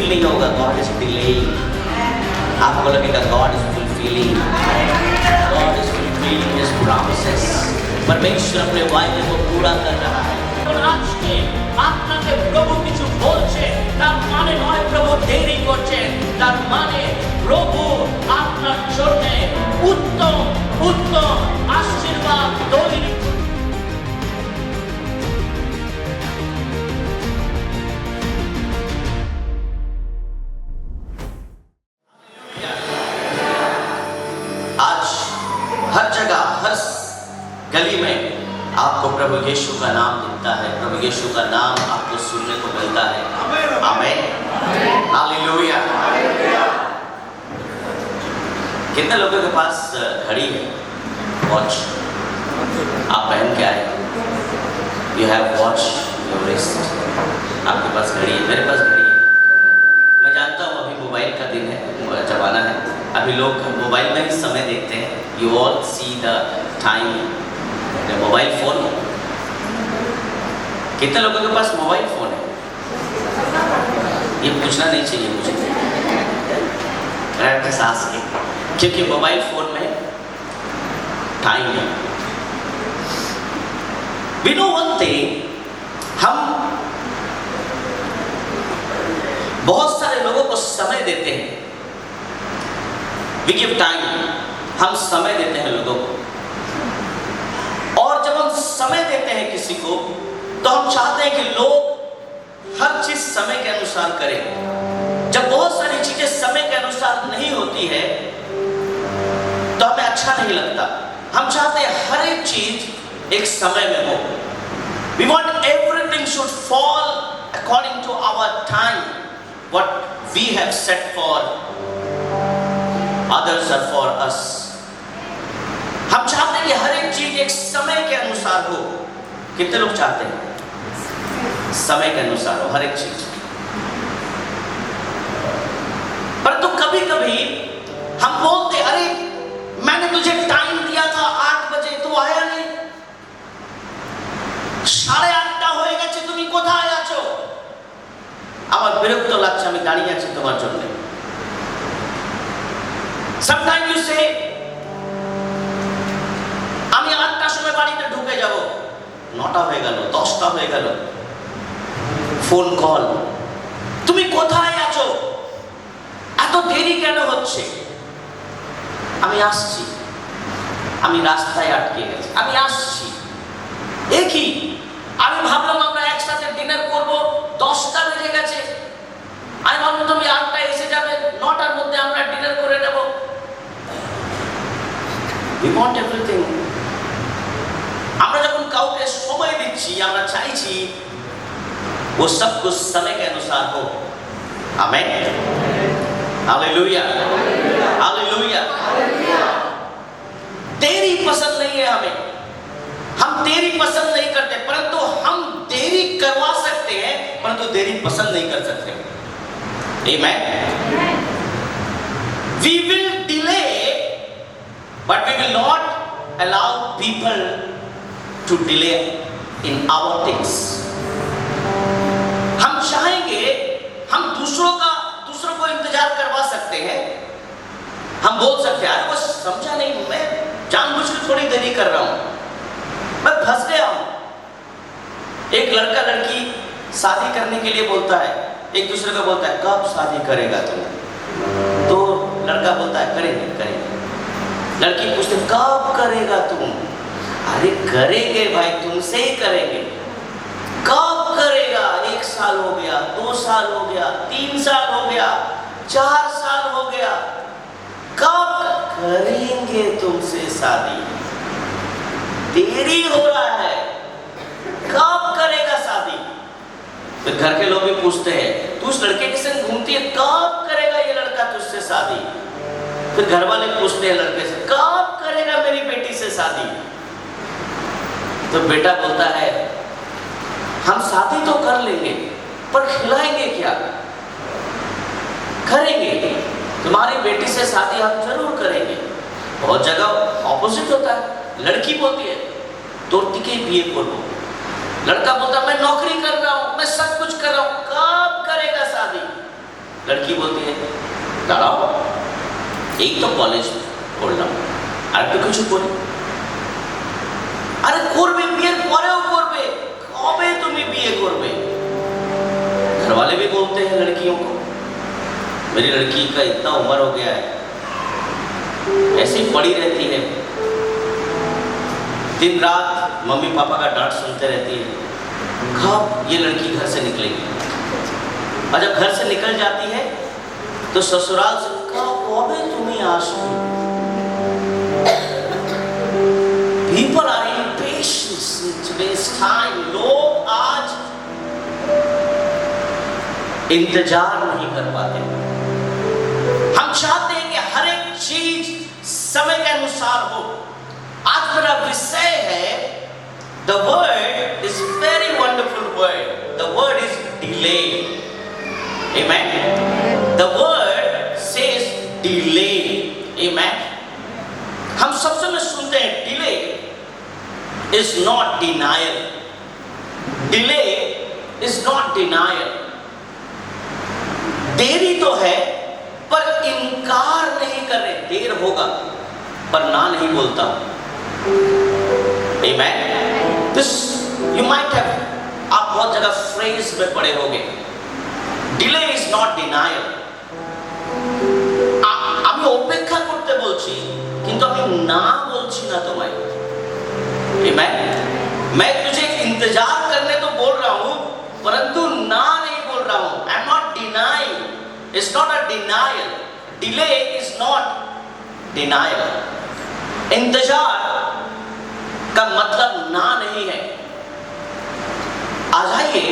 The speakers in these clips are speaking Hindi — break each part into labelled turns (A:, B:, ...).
A: फील नहीं होगा, गॉड इज डिलेइंग। आपको लगेगा God is fulfilling, God is fulfilling his promises. परमेश्वर अपने वायदे को पूरा कर रहा है। और आज के আপনাকে প্রভু কিছু বলছে, তার মানে নয় প্রভু দেরি করছেন, তার মানে প্রভু আপনার জন্য উত্তম উত্তম আশীর্বাদ তৈরি। आज हर जगह हर गली में आपको प्रभु यीशु का नाम दिखता है, प्रभु यीशु का नाम आपको सुनने को मिलता है। आमीन, हालेलुया। कितने लोगों के पास घड़ी है, वॉच आप पहन के आए, you have watch your wrist, आपके पास घड़ी है, मेरे पास घड़ी है। मैं जानता हूँ अभी मोबाइल का दिन है, जमाना है, अभी लोग मोबाइल में ही समय देखते हैं। You all see the time mobile phone है। कितने लोगों के पास मोबाइल फोन है? ये पूछना नहीं चाहिए मुझे, सास के, क्योंकि मोबाइल फोन में टाइम है। We know one thing, हम बहुत सारे लोगों को समय देते हैं। We give time, हम समय देते हैं लोगों को, और जब हम समय देते हैं किसी को तो हम चाहते हैं कि लोग हर चीज समय के अनुसार करें। जब बहुत सारी चीजें समय के अनुसार नहीं होती है तो हमें अच्छा नहीं लगता। हम चाहते हैं हर एक चीज एक समय में हो। We want everything should fall according to our time, what we have set for others or for us। हम चाहते हैं कि हर एक चीज एक समय के अनुसार हो। कितने लोग चाहते हैं समय के अनुसार हो हर एक चीज? परंतु कभी कभी हम बोलते, अरे मैंने तुझे टाइम दिया था 8 बजे, तू आया नहीं, 8:30 হয়ে গেছে, তুমি কোথায় আছো? আমার বিরক্ত লাগছে, আমি দাঁড়িয়ে আছি তোমার জন্য। Sometimes you say, আমি 8টার সময় বাড়িতে ঢুকে যাব, 9টা হয়ে গেল, 10টা হয়ে গেল, ফোন কল, তুমি কোথায় আছো, এত দেরি কেন হচ্ছে? আমি আসছি, আমি রাস্তায় আটকে গেছি, আমি আসছি। একই আমি ভাবলাম আমরা একসাথে ডিনার করব, 10টা বেজে গেছে, আমি ভাবলাম তুমি 8টায় এসে যাবে, 9টার মধ্যে আমরা ডিনার করে নেব। We want everything। আমরা যখন কাউকে সময় দিচ্ছি, আমরা চাইছি वो सब कुछ समय के अनुसार हो। आमीन, हालेलुया, हालेलुया। देरी पसंद नहीं है हमें, हम देरी पसंद नहीं करते, परंतु हम देरी करवा सकते हैं, परंतु देरी पसंद नहीं कर सकते। आमीन। We will delay, but we will not allow people to delay in our things। हम चाहेंगे, हम दूसरों को इंतजार करवा सकते हैं। हम बोल सकते हैं, वो समझा नहीं, मैं जानबूझ के थोड़ी देरी कर रहा हूं, मैं फंस गया हूं। एक लड़का लड़की शादी करने के लिए बोलता है, एक दूसरे को बोलता है कब शादी करेगा तुम? तो लड़का बोलता है करेंगे करेंगे। लड़की पूछते कब करेगा तुम? अरे करेंगे भाई, तुमसे ही करेंगे। कब करेगा? 1 साल हो गया, 2 साल हो गया, 3 साल हो गया, 4 साल हो गया, कब करेंगे तुमसे शादी? देरी हो रहा है, कब करेगा शादी? फिर घर के लोग भी पूछते हैं, तू उस लड़के के संग घूमती है, कब करेगा ये लड़का तुझसे शादी? फिर घर वाले पूछते हैं लड़के से, कब करेगा मेरी बेटी से शादी? तो बेटा बोलता है, हम शादी तो कर लेंगे, पर खिलाएंगे क्या? करेंगे, तुम्हारी बेटी से शादी हम जरूर करेंगे। बहुत जगह ऑपोजिट होता है, लड़की बोलती है তোর দিকেই বিয়ে করব, लड़का बोलता मैं नौकरी कर रहा हूं, मैं सब कुछ कर रहा हूं, कब करेगा शादी? लड़की बोलती है দাঁড়াও এই তো কলেজ পড়লাম আর একটু কিছু করি। আরে করবে, বিয়ের পরেও করবে, কবে তুমি বিয়ে করবে? घर वाले भी बोलते हैं लड़कियों को मेरी लड़की का इतना उम्र हो गया है, ऐसी पड़ी रहती है, दिन रात मम्मी पापा का डांट सुनते रहती है, कब ये लड़की घर से निकलेगी? और जब घर से निकल जाती है तो ससुराल से कब तुम्हें आशा। People are impatient in today's time. लोग आज इंतजार नहीं कर पाते। हम चाहते हैं कि हर एक चीज समय के अनुसार हो। आज मेरा विषय है, the word is very wonderful word. The word is delay. Amen. The word says delay. Amen. हम सब समय सुनते हैं delay is not denial. Delay is not denial. देरी तो है पर इनकार नहीं कर रहे, देर होगा पर ना नहीं बोलता। Amen. This you might have, आप बहुत जगह फ्रेज में पढ़े होंगे, delay is not denial. আমি অপেক্ষা করতে বলছি কিন্তু আমি না বলছি না তোমায়। Amen. मैं तुझे इंतजार करने तो बोल रहा हूं परंतु ना नहीं बोल रहा हूं। I am not denying. It's not a denial. Delay is not denial. इंतजार का मतलब ना नहीं है। आज आइए,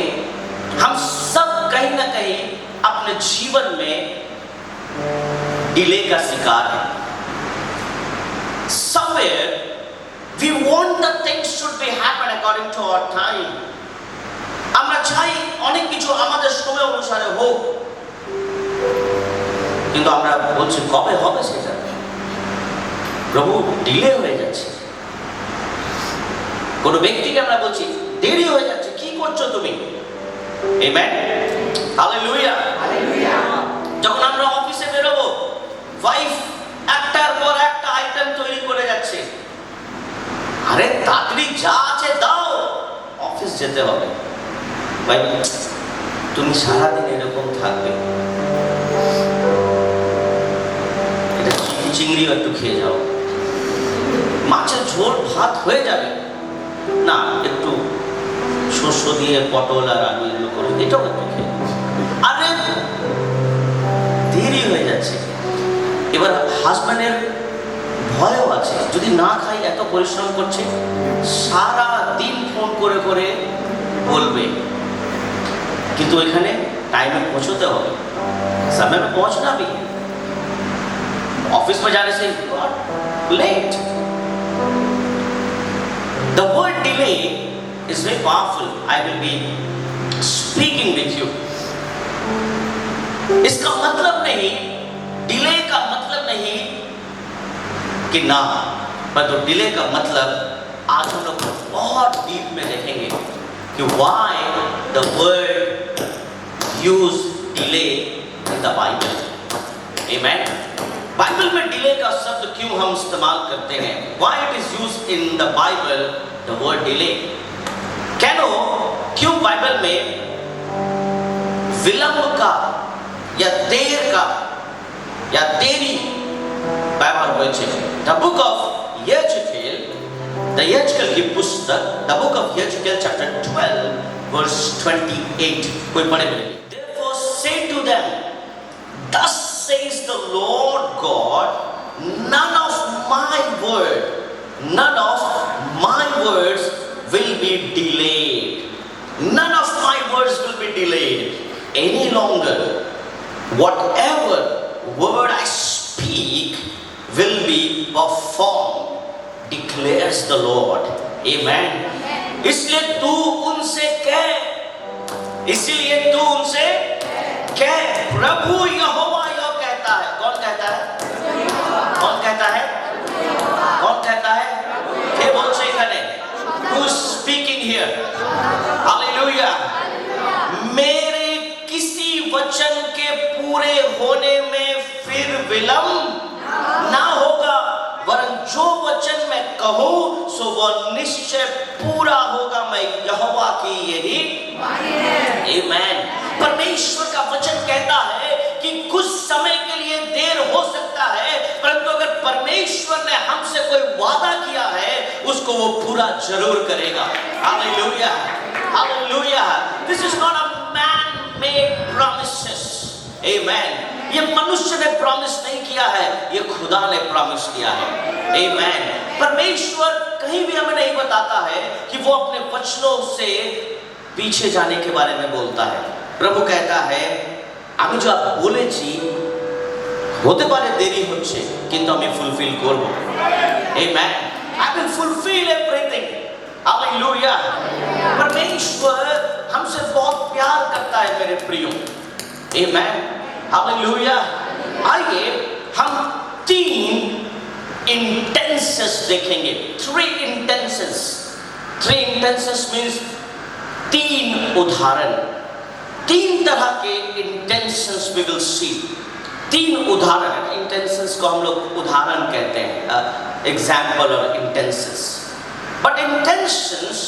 A: हम सब कहीं ना कहीं अपने जीवन में डिले का शिकार है। Somewhere we want the things should be happen according to our time. আমরা চাই অনেক কিছু আমাদের সময় অনুসারে হোক, কিন্তু আমরা বলছি কবে হবে সেটা, প্রভু ডিলে হয়ে যাচ্ছে। কোন ব্যক্তিকে আমরা বলছি দেরি হয়ে যাচ্ছে, কি করছো তুমি? Amen, hallelujah, hallelujah. যখন আমরা অফিসে বেরোবো, ওয়াইফ একটার পর একটা আইটেম তৈরি করে যাচ্ছে, আরে তাড়াতাড়ি যা আছে দাও, অফিস যেতে হবে। ভাই তুমি সারাদিন এরকম থাকবে, এটা চিংড়িও একটু খেয়ে যাও, মাছের ঝোল ভাত হয়ে যাবে না, একটু শস্য দিয়ে পটল আর আলু এগুলো করে এটাও একটু খেয়ে, আরে দেরি হয়ে যাচ্ছে। এবার হাজব্যান্ডের ভয়ও আছে, যদি না খাই, এত পরিশ্রম করছে, সারা দিন ফোন করে করে বলবে, কিন্তু এখানে टाइम में पहुंचते हो, समय में पहुंचना भी है। ऑफिस में जाने से late. The word delay is very powerful. I will be speaking with you. इसका मतलब नहीं, डिले का मतलब नहीं कि ना, पर तो डिले का मतलब आज हम लोग बहुत डीप में देखेंगे कि why the word use delay in the Bible. Amen. Bible में डिले का शब्द क्यों हम इस्तेमाल करते हैं? Why it is used in the Bible the word delay? क्यों बाइबल में विलंब का या देर का या देरी व्यवहार हुए छे? The book of Ezekiel, the Ezekiel की पुस्तक, the book of Ezekiel chapter 12 verse 28, कोई पढ़े मेरे? Therefore say to them, thus says the Lord God, none of my words will be delayed. None of my words will be delayed any longer. Whatever word I speak will be performed, declares the Lord. Amen. इसलिए तू उनसे कह, प्रभु यहोवा यह कहता है। कौन कहता है? कौन कहता है? कौन कहता है? কে বলছে এখানে? Who is speaking here? Hallelujah. मेरे किसी वचन के पूरे विलंब ना होगा, वरन जो वचन मैं कहूं सो वह निश्चय पूरा होगा। मैं यहोवा की यही आमीन। परमेश्वर का वचन कहता है कि कुछ समय के लिए देर हो सकता है, परंतु अगर परमेश्वर ने हमसे कोई वादा किया है उसको वो पूरा जरूर करेगा। Hallelujah, hallelujah. This is not a man made promises, amen. ये मनुष्य ने प्रॉमिस नहीं किया है, ये खुदा ने प्रॉमिस किया है, आमेन। परमेश्वर कहीं भी हमें नहीं बताता है कि वो अपने वचनों से पीछे जाने के बारे में बोलता है। प्रभु कहता है আমি যা বলেছি হতে পারে দেরি হচ্ছে কিন্তু আমি ফুলফিল করব, आमेन। I will fulfill everything, hallelujah. परमेश्वर हमसे बहुत प्यार करता है मेरे प्रियो, आमेन, हालेलुया। आइए हम 3 इंटेंसेस देखेंगे, 3 इंटेंसेस। 3 इंटेंसेस मीन्स 3 उदाहरण, 3 तरह के इंटेंशंस वी विल सी। 3 उदाहरण, इंटेंशंस को हम लोग उदाहरण कहते हैं, एग्जाम्पल और intentions. But intentions,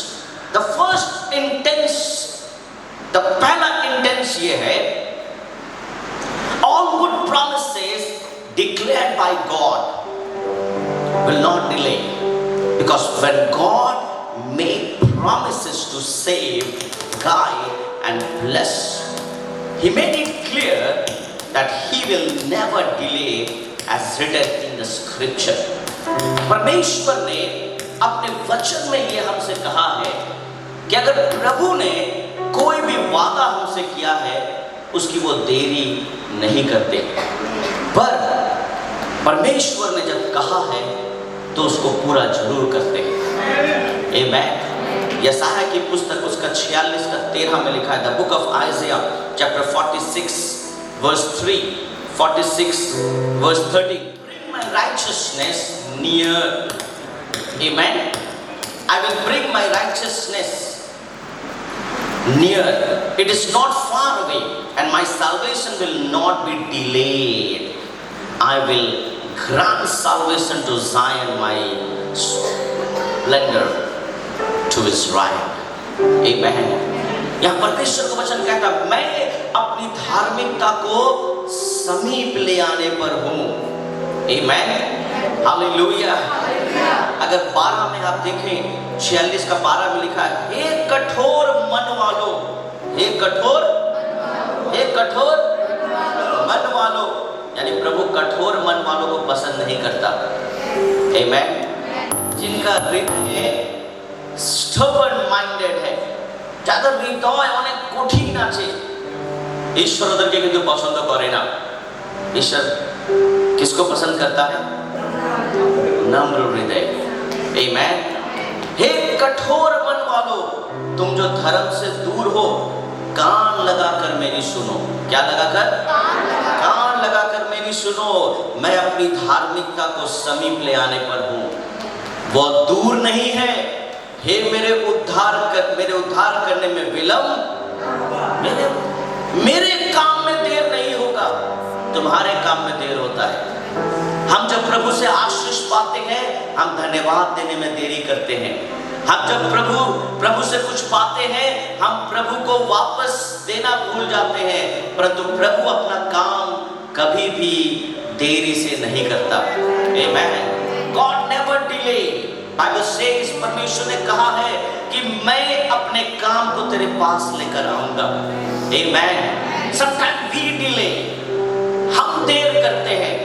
A: the first intense, the पहला इंटेंस ये है, all good promises declared by God will not delay, because when God made promises to save, guide and bless, he made it clear that he will never delay as written in the scripture. परमेश्वर ने अपने वचन में ये हमसे कहा है कि अगर प्रभु ने कोई भी वादा हमसे किया है उसकी वो देरी नहीं करते, पर परमेश्वर ने जब कहा है तो उसको पूरा जरूर करते हैं, आमेन। यशायाह की पुस्तक उसका 46 का 13 में लिखा है, the book of Isaiah chapter 46 verse 3, 46 verse 30, bring my righteousness near, amen। I will bring my righteousness near, it is not far away, and my salvation will not be delayed. I will grant salvation to Zion, my splendor to Israel, amen। यहाँ परमेश्वर का वचन कहता है मैं अपनी धार्मिकता को समीप ले आने पर हूँ, आमेन, हालेलुया। अगर 12 में आप देखें 46 का 12 में लिखा है, हे कठोर मन वालों, हे कठोर मन वालों, यानी प्रभु कठोर मन वालों को पसंद नहीं करता, आमेन। जिनका हृदय stubborn minded है, যাদের হৃদয় অনেক কঠিন আছে, ঈশ্বর ওদেরকে কিন্তু পছন্দ করে না। ঈশ্বর किसको पसंद करता है? नम्र हृदय, आमेन। हे कठोर मन वालों, तुम जो धर्म से दूर हो, कान लगाकर मेरी सुनो। क्या लगाकर? कान लगाकर मेरी सुनो। मैं अपनी धार्मिकता को समीप ले आने पर हूँ, वो दूर नहीं है। हे मेरे उद्धार करने में विलंब, मेरे काम में देर नहीं होगा, तुम्हारे काम में देर होता है। हम जब प्रभु से आशीष पाते हैं हम धन्यवाद देने में देरी करते हैं। हम जब प्रभु से कुछ पाते हैं हम प्रभु को वापस देना भूल जाते हैं, परंतु प्रभु अपना काम कभी भी देरी से नहीं करता, आमेन। God never delay। Bible says, परमेश्वर ने कहा है कि मैं अपने काम को तेरे पास लेकर आऊंगा, आमेन। Sometimes we delay, हम देर करते हैं,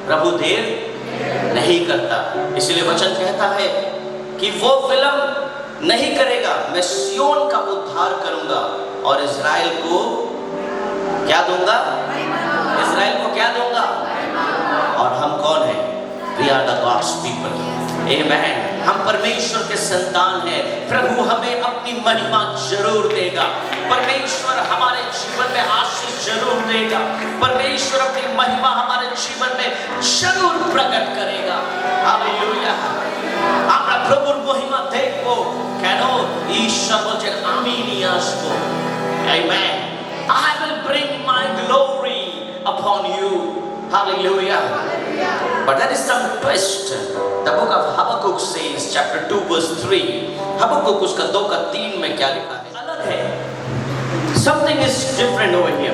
A: प्रभु देर नहीं करता। इसलिए वचन कहता है कि वो विलंब नहीं करेगा, मैं सियोन का उद्धार करूंगा और इज़राइल को क्या दूंगा? इज़राइल को क्या दूंगा? और हम कौन हैं? We are the God's people, आमेन। हम परमेश्वर के संतान हैं। प्रभु हमें अपनी महिमा जरूर देगा, परमेश्वर हमारे जीवन में आशीष जरूर देगा, परमेश्वर अपनी महिमा हमारे जीवन में जरूर प्रकट करेगा, हालेलुया। আমরা প্রভুর মহিমা দেখব কেন? ঈশ্বর বলেন আমি নিয়ে আসব, amen. I will bring my glory upon you, Hallelujah. But there is some twist. The book of Habakkuk says, chapter 2 verse 3. Habakkuk उसका 2 का 3 में क्या लिखा है? अलग है. Something is different over here.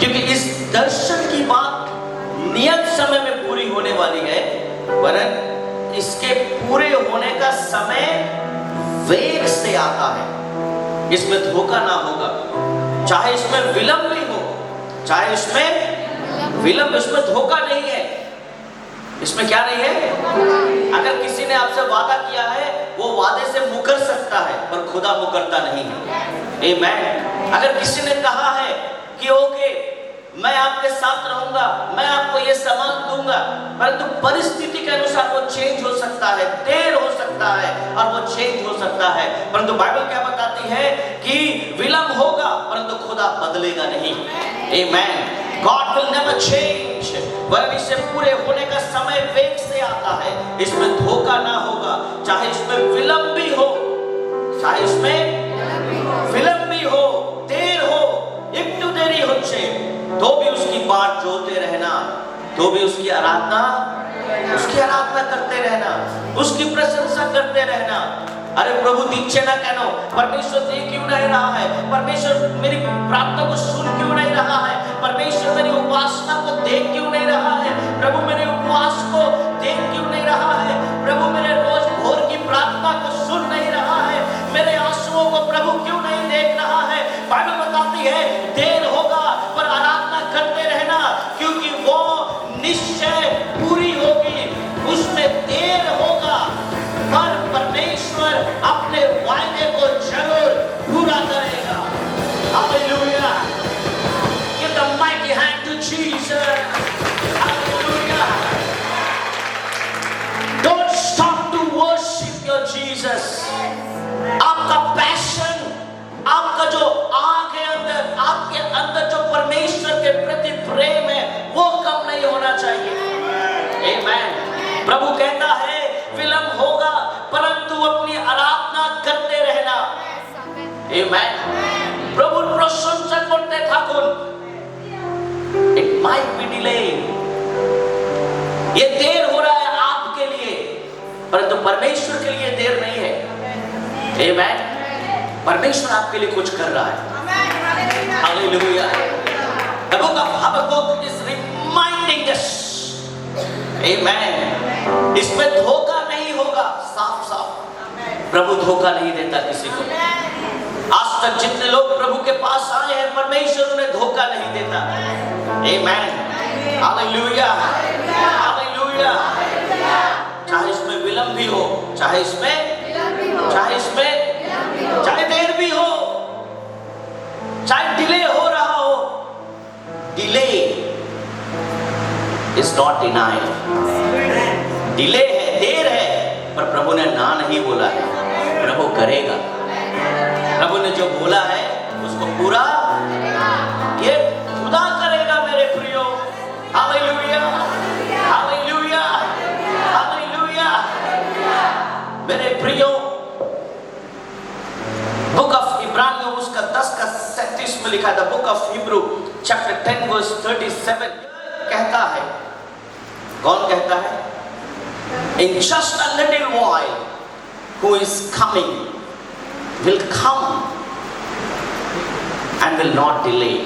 A: क्योंकि इस दर्शन की बात नियत समय में पूरी होने वाली है, वरन इसके पूरे होने का समय वेग से आता है. इसमें धोखा ना होगा, चाहे इसमें विलंब भी हो, चाहे इसमें विलंब, इसमें धोखा नहीं है. इसमें क्या नहीं है? अगर किसी ने आपसे वादा किया है, वो वादे से मुकर सकता है, पर खुदा मुकरता नहीं है. आमीन. अगर किसी ने कहा है कि ओके मैं आपके साथ रहूंगा, मैं आपको ये सामान दूंगा, परंतु परिस्थिति के अनुसार वो चेंज हो सकता है, देर हो सकता है और वो चेंज हो सकता है. परंतु बाइबल क्या बताती है कि विलंब होगा परंतु खुदा बदलेगा नहीं. आमीन. God will never change. वरन इससे पूरे होने का समय वेग से आता है. इसमें धोखा ना होगा, चाहे इसमें विलंब भी हो, चाहे इसमें विलंब भी हो, देर हो, एकटू देरी होच्छे, तो भी उसकी बाट जोते रहना, तो भी उसकी आराधना करते रहना, उसकी प्रशंसा करते रहना. अरे प्रभु दीचे ना कहनो, परमेश्वर दे क्यों नहीं रहा है, परमेश्वर मेरी प्रार्थना को सुन क्यों नहीं रहा है, परमेश्वर मेरी उपासना को देख क्यों नहीं रहा है, प्रभु मेरे उपवास को देख क्यों नहीं रहा है, प्रभु मेरे रोज भोर की प्रार्थना को सुन नहीं रहा है, मेरे आंसुओं को प्रभु क्यों नहीं देख रहा है. बाइबल बताती है देर होगा पर आराधना करते रहना, क्योंकि वो निश्चय पूरी होगी. उसमें देर होगा पर परमेश्वर अपने वायदे को जरूर पूरा करेगा. Hallelujah. Give the mighty hand to Jesus. Hallelujah. Don't stop to worship your Jesus. आपका पैशन, आपका जो आग है अंदर, आपके अंदर जो परमेश्वर के प्रति प्रेम है, वो कम नहीं होना चाहिए. आमीन. प्रभु कहता है विलंब होगा परंतु अपनी आराधना करते रहना. आमीन. प्रभु प्रशंसा करते থাকুন. It might be delay. ये देर हो रहा है आपके लिए, परंतु परमेश्वर के लिए देर नहीं है. आमीन. परमेश्वर आपके लिए कुछ कर रहा है. Hallelujah. The book of Habakkuk is reminding us. आमीन. इसमें धोखा नहीं होगा. साफ साफ प्रभु धोखा नहीं देता किसी को. आज तक जितने लोग प्रभु के पास आए हैं, परमेश्वर उन्हें धोखा नहीं देता. आमीन. हालेलुया. हालेलुया. चाहे इसमें विलंब भी हो, चाहे देर भी हो, चाहे डिले हो रहा हो. Delay is not denial. Delay है, देर है, पर प्रभु ने ना नहीं बोला है. प्रभु करेगा. प्रभु ने जो बोला है उसको पूरा ये खुदा करेगा मेरे प्रियो. हालेलुया. हालेलुया. हालेलुया. मेरे प्रियो, बुक ऑफ इब्रानियों उसका 10 का 37 में लिखा था. Book of Hebrew chapter 10 verse 37 कहता है. कौन कहता है? In just a little while, who is coming will come and will not delay.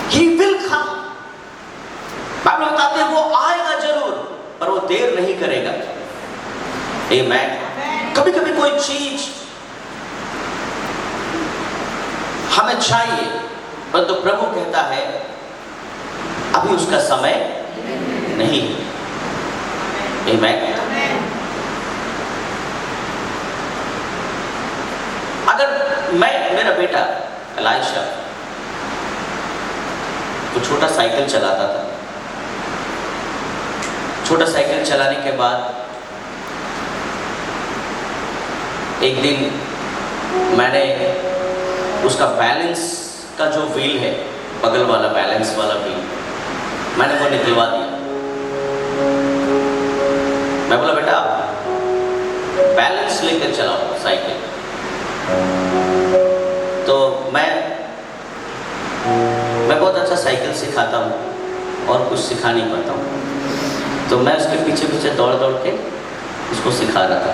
A: He will come. Bible बताते हैं वो आएगा जरूर, पर वो देर नहीं करेगा. आमीन. कभी कभी कोई चीज हमें चाहिए, परंतु प्रभु कहता है अभी उसका समय नहीं है. आमीन. अगर मेरा बेटा एलाइशा वो छोटा साइकिल चलाता था. छोटा साइकिल चलाने के बाद एक दिन मैंने उसका बैलेंस का जो व्हील है, बगल वाला बैलेंस वाला व्हील, मैंने वो निकलवा दिया. मैं बोला बेटा आप बैलेंस लेकर चलाओ साइकिल. तो मैं बहुत अच्छा साइकिल सिखाता हूँ और कुछ सिखा नहीं पाता हूँ। तो मैं उसके पीछे पीछे दौड़ दौड़ के उसको सिखा रहा था।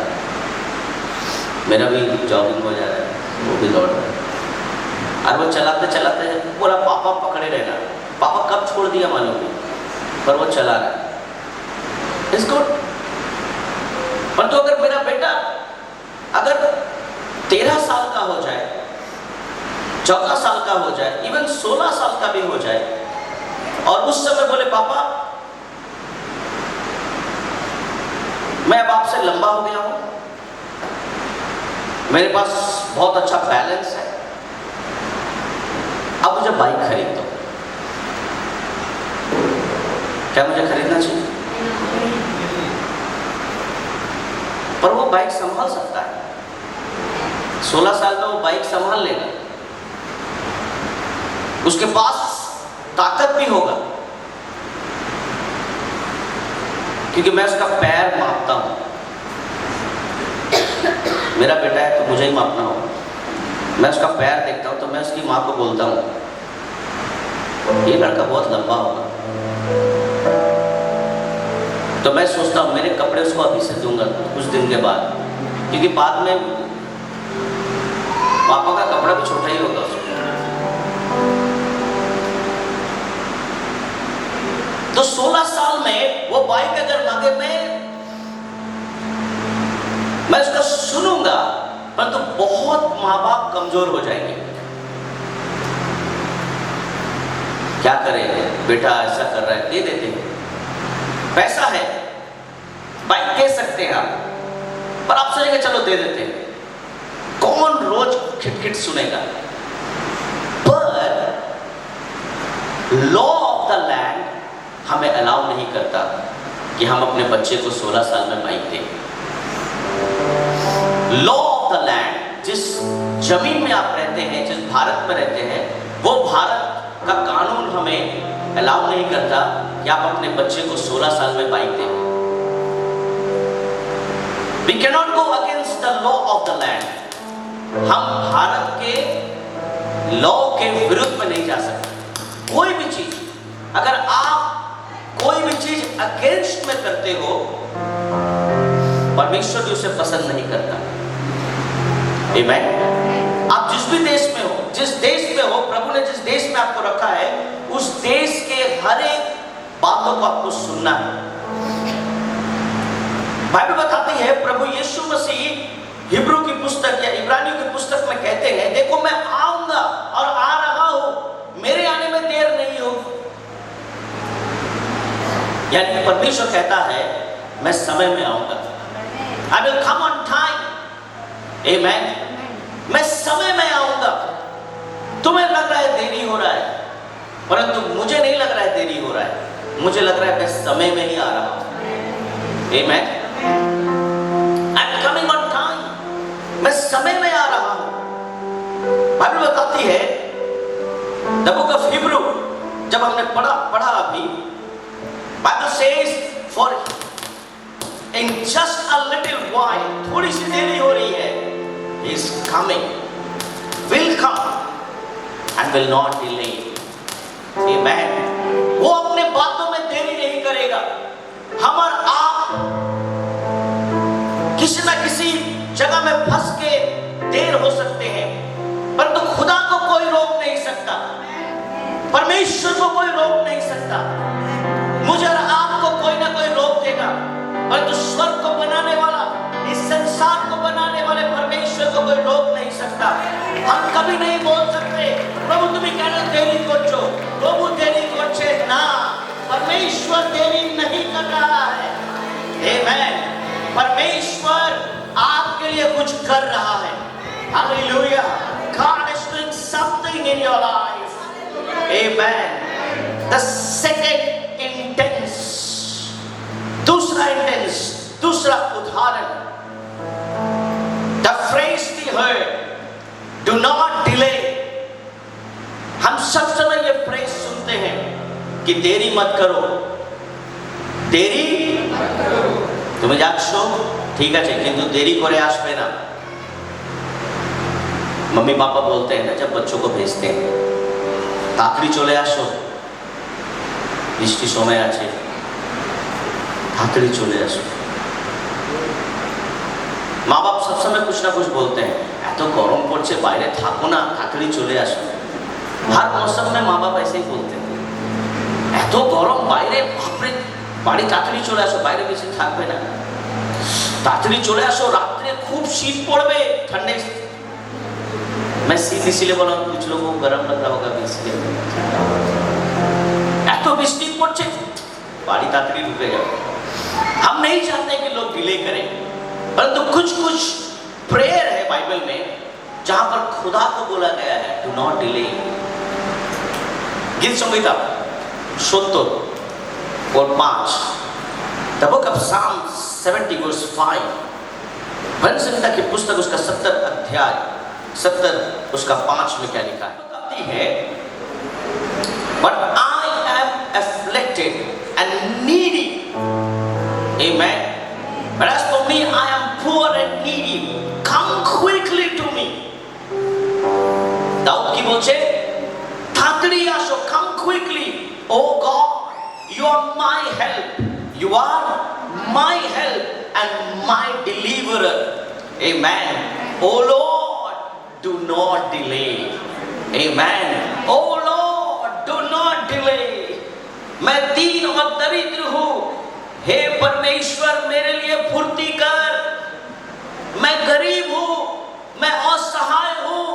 A: मेरा भी जॉगिंग हो जा रहा है, वो भी दौड़ रहा है, और वो चलाते चलाते बोला पापा पकड़े रहना। पापा कब छोड़ दिया मालूम नहीं, पर वो चला रहा है। It's good. पर तो अगर मेरा बेटा अगर 13 साल का हो जाए, 14 साल का हो जाए, इवन 16 साल का भी हो जाए, और उस समय बोले पापा मैं अब आपसे लंबा हो गया हूं, मेरे पास बहुत अच्छा बैलेंस है, अब मुझे बाइक खरीद दो, क्या मुझे खरीदना चाहिए? पर वो बाइक संभाल सकता है। 16 साल का वो बाइक संभाल लेगा, उसके पास ताकत भी होगा, क्योंकि मैं उसका पैर मापता हूं। मेरा बेटा है तो मुझे ही मापना होगा। मैं उसका पैर देखता हूं तो मैं उसकी माँ को बोलता हूं ये लड़का बहुत लंबा होगा, तो मैं सोचता हूं मेरे कपड़े उसको अभी से दूंगा कुछ दिन के बाद, क्योंकि बाद में पापा का कपड़ा भी छोटा ही होगा उसको। तो 16 साल में वो बाइक अगर मांगे मैं उसका सुनूंगा, परंतु बहुत माँ बाप कमजोर हो जाएंगे। क्या करें, बेटा ऐसा कर रहा है, दे देते हैं, पैसा है, बाइक कह सकते हैं आप, पर आप सोचेंगे चलो दे देते हैं। कौन रोज खिटखिट सुनेगा? पर लॉ ऑफ द लैंड हमें अलाउ नहीं करता कि हम अपने बच्चे को 16 साल में बाइक दें। लॉ ऑफ द लैंड, जिस जमीन में आप रहते हैं, जिस भारत में रहते हैं, वो भारत का कानून हमें अलाउ नहीं करता कि आप अपने बच्चे को 16 साल में बाइक दें। We cannot go against the law of the land. हम भारत के लॉ के विरुद्ध में नहीं जा सकते। कोई भी चीज, अगर आप कोई भी चीज अगेंस्ट में करते हो, परमेश्वर भी उसे पसंद नहीं करता। आमेन। आप जिस भी देश में हो, जिस देश में हो, प्रभु ने जिस देश में आपको रखा है, उस देश के हर एक बातों को आपको सुनना है। बाइबल बताती है, प्रभु यीशु मसीह हिब्रू की पुस्तक या इब्रानियों की पुस्तक में कहते हैं, देखो मैं आऊंगा और आ रहा हूं, मेरे आने में देर नहीं होगी। यानी परमेश्वर कहता है मैं समय में आऊंगा। I will come on time. Amen. मैं समय में आऊंगा। तुम्हें लग रहा है देरी हो रहा है, परंतु मुझे नहीं लग रहा है देरी हो रहा है, मुझे लग रहा है मैं समय में ही आ रहा हूं। Amen. I'm coming on time. मैं समय में आ रहा हूं। बाइबल बताती है, The book of Hebrew, जब हमने पढ़ा अभी, Bible says for in just a little while, थोड़ी सी देरी हो रही है, he is coming, will come and will not delay. Amen. वो अपने बातों में देरी नहीं करेगा। हम और आप किसी न किसी जगह में फंस के देर हो सकते हैं, परंतु खुदा को कोई रोक नहीं सकता, परमेश्वर को कोई रोक नहीं सकता। मुझे और आपको कोई ना कोई रोक देगा, परंतु स्वर्ग को बनाने वाला, इस संसार को बनाने वाले परमेश्वर को कोई रोक नहीं सकता। हम कभी नहीं बोल सकते प्रभु तुम्हें कहना देरी करछो, प्रभु देरी करछे ना, परमेश्वर देरी नहीं कर रहा है। आमेन। परमेश्वर आपके लिए कुछ कर रहा है। Hallelujah. God is doing something in your life. Amen. The second intense, दूसरा intense, दूसरा उदाहरण, the phrase we heard, do not delay. हम सब समय ये फ्रेज सुनते हैं कि देरी मत करो, देरी तुम्हें जागशो ठीक है, किंतु देरी करे आसबे ना। मम्मी पापा बोलते हैं ना जब बच्चों को भेजते हैं, ताकड़ी चले आसो, বৃষ্টি সময় আছে, তাড়াতাড়ি চলে আসো। মা বাপ সবসময় कुछ ना कुछ बोलते हैं, এত গরম পড়ছে বাইরে থাকো না, তাড়াতাড়ি চলে আসো। हर मौसम में माँ बाप ऐसे ही बोलते हैं, এত গরম বাইরে, বাপরে বাড়ি তাড়াতাড়ি চলে আসো, বাইরে বেশি থাকবে না, তাড়াতাড়ি চলে আসো, রাত্রে খুব শীত পড়বে, ठंडे। मैं शीत इसलिए बोला, कुछ लोगों को गर्म लग रहा होगा इसलिए। এত বৃষ্টি পড়ছে, बाड़ी तातरी रुके जाओ। हम नहीं चाहते कि लोग डिले करें, परंतु कुछ कुछ प्रेयर है बाइबल में जहां पर खुदा को बोला गया है डू नॉट डिले। गीत संहिता 70 और 5, द बुक ऑफ साम 70 वर्स 5, भजन संहिता की पुस्तक उसका 70 अध्याय 70 उसका 5 में क्या लिखा है? But I am afflicted and needy, amen, but as for me I am poor and needy, come quickly to me। दाऊद की बोलছে तातड़ी आसो, come quickly, oh God, you are my help, you are my help and my deliverer, amen, oh Lord do not delay, amen, oh Lord do not delay। मैं दीन और दरिद्र हूं, हे परमेश्वर मेरे लिए फुर्ती कर। मैं गरीब हूं, मैं असहाय हूं,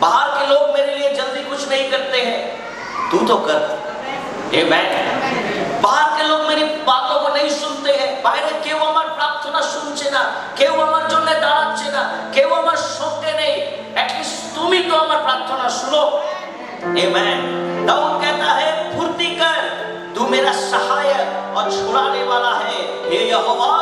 A: बाहर के लोग मेरे लिए जल्दी कुछ नहीं करते हैं, तू तो कर, आमेन। बाहर के लोग मेरी बातों को नहीं सुनते हैं, বাইরে কেউ আমার প্রার্থনা শুনছে না, কেউ আমার জন্য দাঁড়াচ্ছে না, কেউ আমার সঙ্গে নেই, এটলিস্ট তুমি তো আমার প্রার্থনা শুনো, आमेन। दाऊद कहता है फुर्ती कर, तू मेरा सहायक और छुड़ाने वाला है, हे यहोवा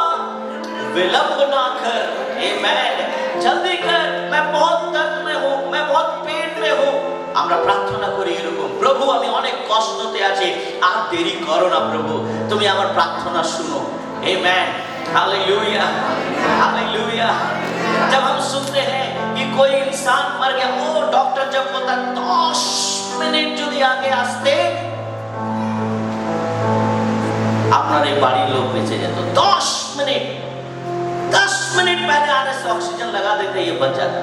A: विलंब ना कर, आमेन, जल्दी कर, मैं बहुत दर्द में हूं, मैं बहुत पेट में हूं। আমরা প্রার্থনা করি এরকম, প্রভু আমি অনেক কষ্টতে আছি, আর দেরি করো না প্রভু, তুমি আমার প্রার্থনা শুনো, आमेन, हालेलुया, हालेलुया। जब हम सुनते हैं कि कोई इंसान मर गया, वो डॉक्टर जब बोलता 10 मिनट যদি আগে আসতে আপনার এই বাড়ির लोग বেঁচে যেত, 10 मिनट पहले आने से ऑक्सीजन लगा देते, ये बच जाता।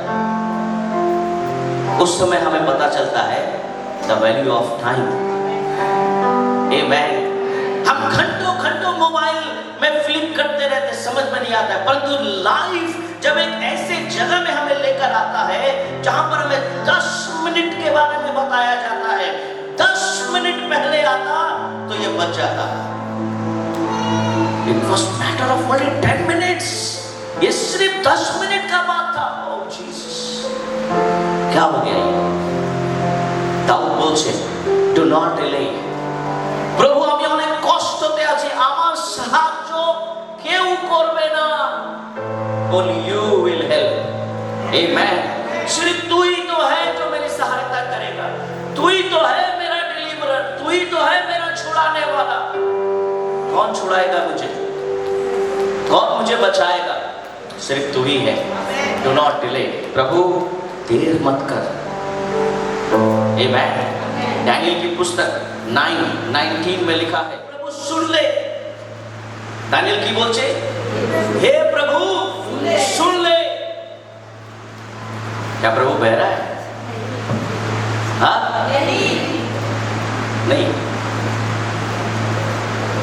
A: उस समय हमें पता चलता है द वैल्यू ऑफ टाइम, आमेन। हम घंटों घंटों मोबाइल में फिल्म करते रहते, समझ में नहीं आता है, परंतु लाइफ जब एक ऐसे जगह में हमें लेकर आता है जहां पर हमें 10 मिनट के बारे में बताया जाता है, 10 मिनट पहले आता तो ये बच जाता। It was matter of only 10 minutes, ये सिर्फ 10 मिनट का बात था। Oh Jesus, क्या हो गया ये? দাউদ বলছে do not delay, প্রভু আমি অনেক কষ্টতে আছি, আমার সাহায্য কেউ করবে না, only you will help, amen। सिर्फ तू ही तो है जो मेरी सहायता करेगा, तू ही तो है मेरा डिलीवरर, तू ही तो है मेरा छुड़ाने वाला। कौन छुड़ाएगा मुझे, कौन मुझे बचाएगा? सिर्फ तू ही है, डू नॉट डिले, प्रभु देर मत कर, आमेन। दानियल की पुस्तक 9:19 में लिखा है, प्रभु सुन ले। दानियल की बोलছে हे प्रभु सुन ले। क्या प्रभु बह रहा है? हाँ नहीं,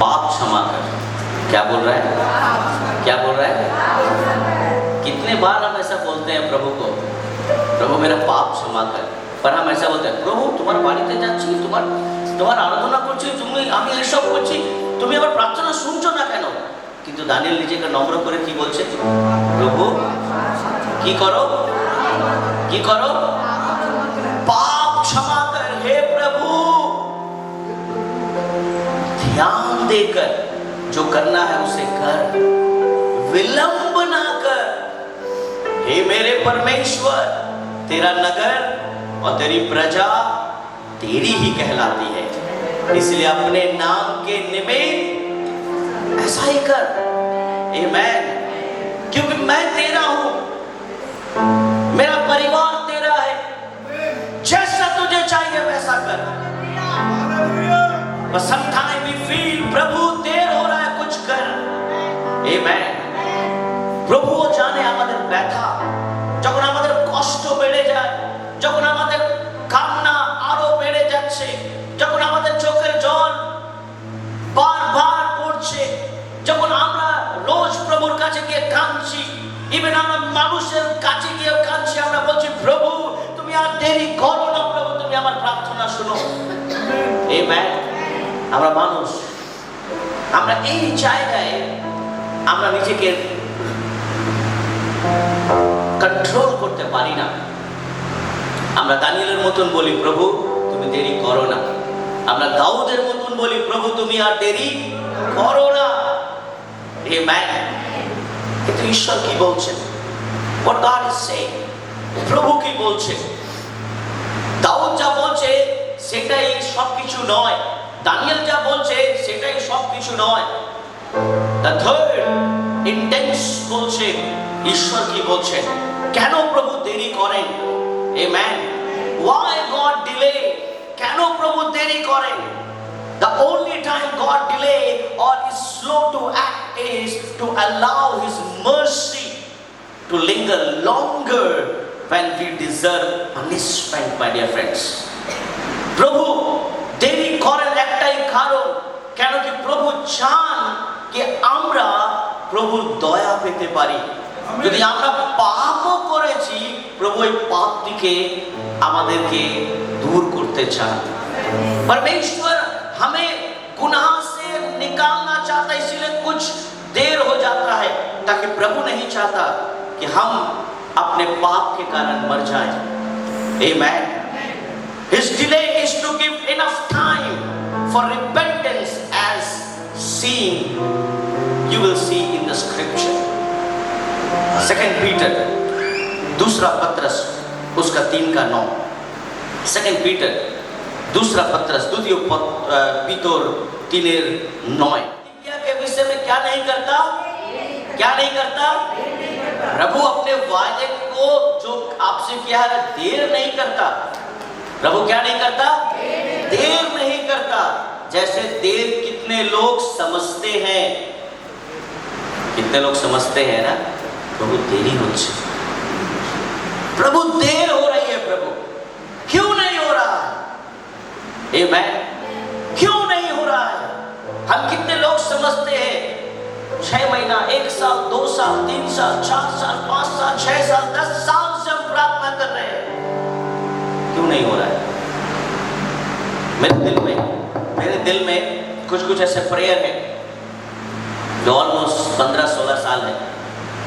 A: पाप क्षमा कर। क्या बोल रहा है? क्या बोल रहा है? कितने बार हम ऐसा बोलते हैं प्रभु को, प्रभु मेरा पाप क्षमा कर, पर हम ऐसा बोलते हैं प्रभु তোমার বাড়িতে যাচ্ছি, তোমার আরাধনা করছি, আমি এইসব করছি, তুমি আমার প্রার্থনা শুনছো না কেন? কিন্তু দানিয়েল নিজেকে নম্র করে কি বলছে, প্রভু কি করো, কি করো, पाप क्षमा कर, हे प्रभु ध्यान देकर जो करना है उसे कर, विलंब ना कर। हे मेरे परमेश्वर, तेरा नगर और तेरी प्रजा तेरी ही कहलाती है, इसलिए अपने नाम के निमित्त ऐसा ही कर, आमेन। क्योंकि मैं तेरा हूं, मेरा परिवार तेरा है, जैसा तुझे चाहिए वैसा कर। but sometimes we feel प्रभु देर हो रहा है कुछ कर। Amen। প্রভু জানে আমাদের ব্যথা, যখন আমাদের কষ্ট বেড়ে যায়, যখন আমাদের কান্না আরো বেড়ে যাচ্ছে, যখন আমাদের চোখের জল বারবার পড়ছে, যখন আমরা রোজ প্রভুর কাছে গিয়ে কাঁদছি, ইভেন আমরা মানুষের কাছে গিয়ে কাঁদছি, আমরা বলছি প্রভু তুমি আর দেরি করো না, প্রভু তুমি আমার প্রার্থনা শুনো। আমেন। আমরা মানুষ, আমরা এই জায়গায় আমরা নিজেকে কন্ট্রোল করতে পারি না। আমরা দানিয়েলের মতন বলি প্রভু তুমি দেরি করো না, আমরা দাউদের মতন বলি প্রভু তুমি আর দেরি করো না। আমেন। কিন্তু ঈশ্বর কি বলছেন? What God is saying, প্রভু কি বলছেন? দাউদ যা বলছে সেটাই সবকিছু নয়, দানিয়েল যা বলছে সেটাই সবকিছু নয়। The third intense বলছে ঈশ্বর কি বলছেন, কেন প্রভু দেরি করেন? Amen। Why God delay? কেন প্রভু দেরি করেন? The only time God delay or is slow to act is to allow His mercy to linger longer when we deserve punishment, my dear friends। প্রভু দেরি করেন একটাই কারণ, কেন কি প্রভু চান যে আমরা প্রভুর দয়া পেতে পারি। যদি আমরা পাপও করেছি, প্রভু এই পাপটিকে আমাদেরকে दूर করতে চান। परमेश्वर हमें गुनाह से निकालना चाहता है, इसलिए कुछ देर हो जाता है, ताकि प्रभु नहीं चाहता कि हम अपने पाप के कारण मर जाएं। Amen। His delay is to give enough time for repentance, as seen you will see in the scripture। Second Peter दूसरा पत्रस उसका 3:9। Second Peter दूसरा पत्रस द्वितीय पीतर 3:9 के विषय में क्या नहीं करता? क्या नहीं करता? प्रभु अपने वायदे को जो आपसे किया है देर नहीं करता। प्रभु क्या नहीं करता? देर नहीं करता। जैसे देर कितने लोग समझते हैं, कितने लोग समझते हैं ना प्रभु देरी होती, प्रभु देर हो रही है, प्रभु क्यों नहीं हो रहा है? आमेन। क्यों नहीं हो रहा है? हम कितने लोग समझते हैं 6 महीना, 1 साल, 2 साल, 3 साल, 4 साल, 5 साल, 6 साल, 10 साल से हम प्रार्थना कर रहे हैं, क्यों नहीं हो रहा है? मेरे दिल में कुछ ऐसे प्रेयर है जो ऑलमोस्ट 15-16 साल है,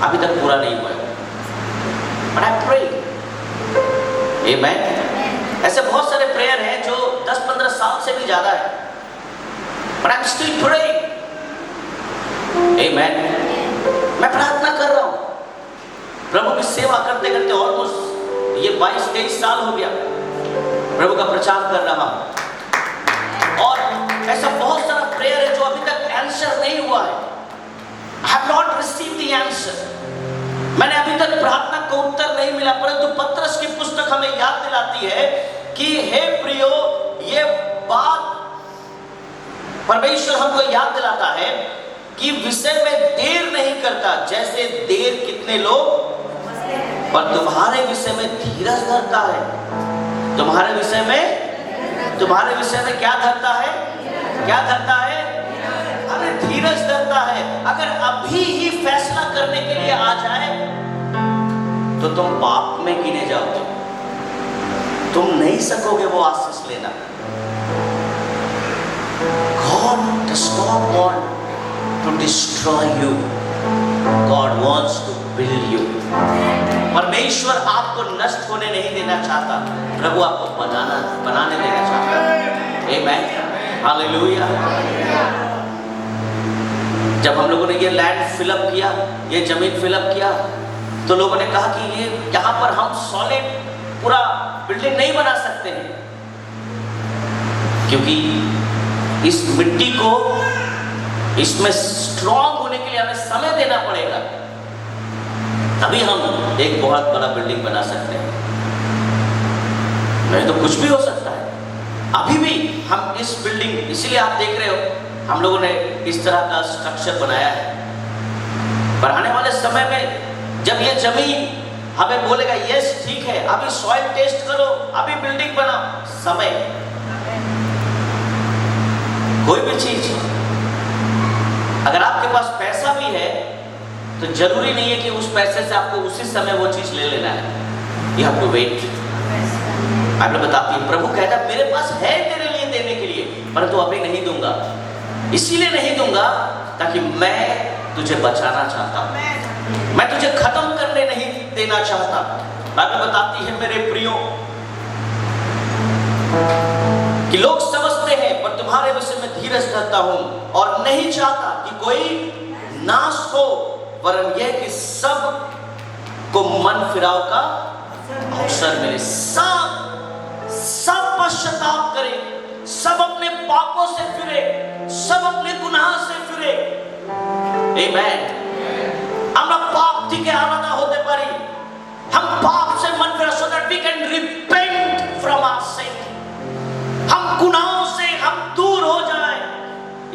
A: अभी तक पूरा नहीं हुआ है। But I pray। Amen। ऐसे बहुत सारे प्रेयर हैं जो 10-15 साल से भी ज्यादा है, but I'm still praying। Amen। मैं प्रार्थना कर रहा हूँ, प्रभु की सेवा करते करते ऑलमोस्ट ये 22-23 साल हो गया, प्रभु का प्रचार कर रहा हूँ, और ऐसा बहुत सारा प्रेयर है जो अभी तक आंसर नहीं हुआ है। I have not received the answer। मैंने अभी तक प्रार्थना को उत्तर नहीं मिला, परंतु पत्रस की पुस्तक हमें याद दिलाती है कि हे प्रियो, ये बात परमेश्वर हमको याद दिलाता है कि विषय में देर नहीं करता, जैसे देर कितने लोग, पर तुम्हारे विषय में धीरज धरता है। तुम्हारे विषय में क्या धरता है? क्या धरता है? अरे धीरज धरता है। अगर अभी ही फैसला करने के लिए आ जाए तो तुम पाप में गिने जाओगे, तुम नहीं सकोगे वो आशीष लेना। God does not want to destroy you, God wants to build you। परमेश्वर आपको नष्ट होने नहीं देना चाहता, प्रभु आपको बनाने देना चाहता है। आमेन। हालेलुया। जब हम लोगों ने ये लैंड फिलअप किया, ये जमीन फिलअप किया, तो लोगों ने कहा कि ये यहाँ पर हम सॉलिड पूरा बिल्डिंग नहीं बना सकते हैं, क्योंकि इस मिट्टी को इसमें स्ट्रॉन्ग होने के लिए हमें समय देना पड़ेगा, तभी हम एक बहुत बड़ा बिल्डिंग बना सकते हैं। नहीं तो कुछ भी हो सकता है। अभी भी हम इस बिल्डिंग, इसीलिए आप देख रहे हो हम लोगों ने इस तरह का स्ट्रक्चर बनाया है। पर आने वाले समय में जब ये जमीन हमें बोलेगा यस ठीक है, अभी सॉइल टेस्ट करो, अभी बिल्डिंग बनाओ, समय, कोई भी चीज, अगर आपके पास पैसा भी है तो जरूरी नहीं है कि उस पैसे से आपको उसी समय वो चीज ले लेना है। You have to wait। Bible बताती है, प्रभु कहता है मेरे पास है तेरे लिए देने के लिए, परंतु अभी नहीं दूंगा। इसीलिए नहीं दूंगा ताकि मैं तुझे बचाना चाहता हूं, मैं तुझे खत्म करने नहीं देना चाहता। बाइबल बताती है मेरे प्रियो कि लोग समझते हैं पर तुम्हारे विषय में धीरज धरता हूं और नहीं चाहता कि कोई नाश हो, वरन यह कि सब को मन फिराव का अवसर मिले। सब पश्चाताप करें, सब अपने पापों से फिरे, सब अपने गुनाह से फिरे। आमेन। আমরা পাপ থেকে আলাদা হতে পারি, हम पाप से मन फिरा, so that we can repent from our sin। हम गुनाहों से हम दूर हो जाएं,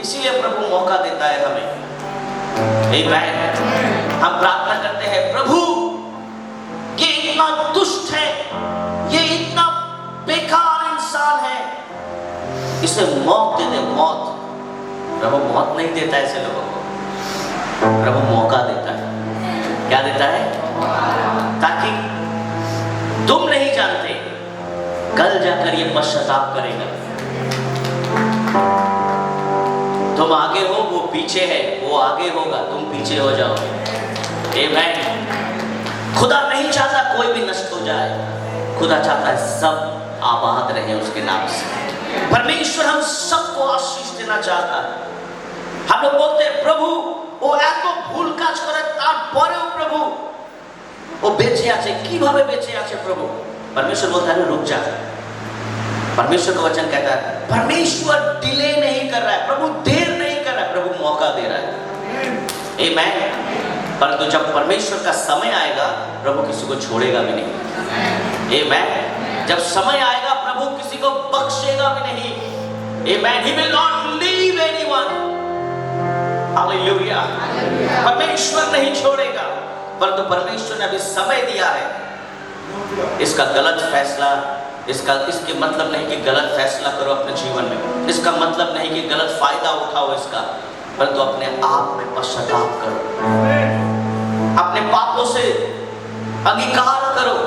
A: इसीलिए प्रभु मौका देता है हमें। आमेन। हम प्रार्थना करते हैं प्रभु ये इतना दुष्ट है, ये इतना बेकार इंसान है, इसे मौत दे दे, मौत। प्रभु मौत नहीं देता ऐसे लोगों को, प्रभु मौका देता है। क्या देता है? ताकि तुम नहीं जानते कल जाकर ये पश्चाताप करेगा। तुम आगे हो, वो पीछे है, वो आगे होगा, तुम पीछे हो जाओगे। आमेन। खुदा नहीं चाहता कोई भी नष्ट हो जाए, खुदा चाहता है सब आबाद रहे उसके नाम से। परमेश्वर हम सबको आशीष देना चाहता है। हम लोग बोलते हैं प्रभु ও এত ভুল কাজ করে তারপরেও প্রভু ও বেঁচে আছে, কিভাবে বেঁচে আছে প্রভু? परमेश्वर बोलता है रुक जा। परमेश्वर का वचन कहता है परमेश्वर डिले नहीं कर रहा है, प्रभु देर नहीं कर रहा है, प्रभु मौका दे रहा है। आमेन। परंतु जब परमेश्वर का समय आएगा प्रभु किसी को छोड़ेगा भी नहीं। आमेन। जब समय आएगा प्रभु किसी को बख्शेगा भी नहीं। आमेन। He will not leave anyone। Hallelujah. परमेश्वर नहीं छोड़ेगा, परंतु परमेश्वर ने अभी समय दिया है। इसका गलत फैसला, इसके मतलब नहीं कि गलत फैसला करो अपने जीवन में, इसका मतलब नहीं कि गलत फायदा उठाओ इसका, परंतु अपने आप में पश्चाताप करो, अपने पापों से अंगीकार करो,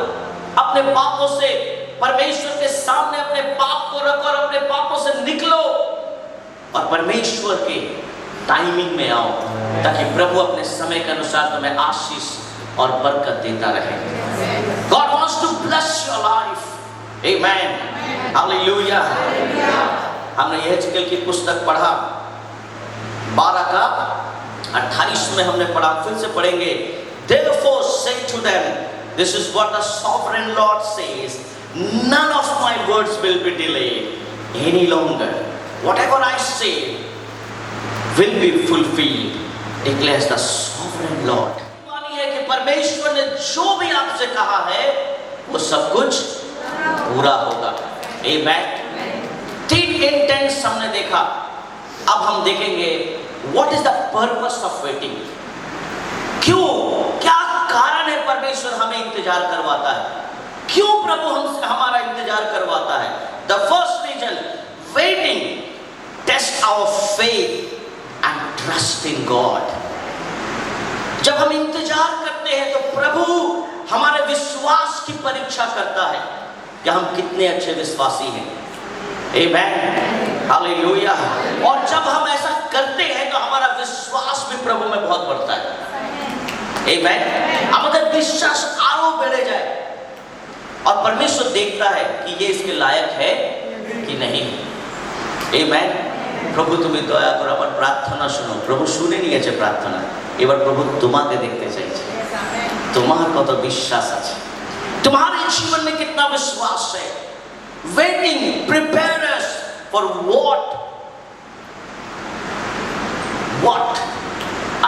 A: अपने पापों से परमेश्वर के सामने अपने पाप को रखो और अपने पापों से निकलो और परमेश्वर के टाइमिंग में आओ, ताकि प्रभु अपने समय के अनुसार तुम्हें आशीष और बरकत देता रहे। God wants to bless your life। Amen। Hallelujah। हमने यहेजकेल की पुस्तक पढ़ा 12 का 28 में हमने पढ़ा, फिर से पढ़ेंगे। Therefore say to them, this is what the sovereign Lord says, none of my words will be delayed any longer, whatever I say will be fulfilled, declares the sovereign Lord। मानी है कि परमेश्वर ने जो भी आपसे कहा है वो सब कुछ पूरा होगा। आमेन। 3 इंटेंस हमने देखा, अब हम देखेंगे what is the purpose of waiting. क्यों, क्या कारण है परमेश्वर हमें इंतजार करवाता है, क्यों प्रभु हमसे हमारा इंतजार करवाता है? The first reason, waiting test our faith and trust in God। जब हम इंतजार करते हैं तो प्रभु हमारे विश्वास की परीक्षा करता है कि हम कितने अच्छे विश्वासी हैं। आमेन। हालेलुया। और जब हम ऐसा करते हैं तो हमारा विश्वास भी प्रभु में बहुत बढ़ता है। आमेन। हमारा विश्वास आरो बढ़े जाए और परमेश्वर देखता है कि ये इसके लायक है कि नहीं। आमेन। প্রভু তুমি দয়া করে আমার প্রার্থনা শোনো। প্রভু শুনে নিয়েছে প্রার্থনা, এবার প্রভু তোমাকে দেখতে চাইছে, তোমার কত বিশ্বাস আছে, तुम्हारे जीवन में कितना विश्वास है। Waiting prepare us for what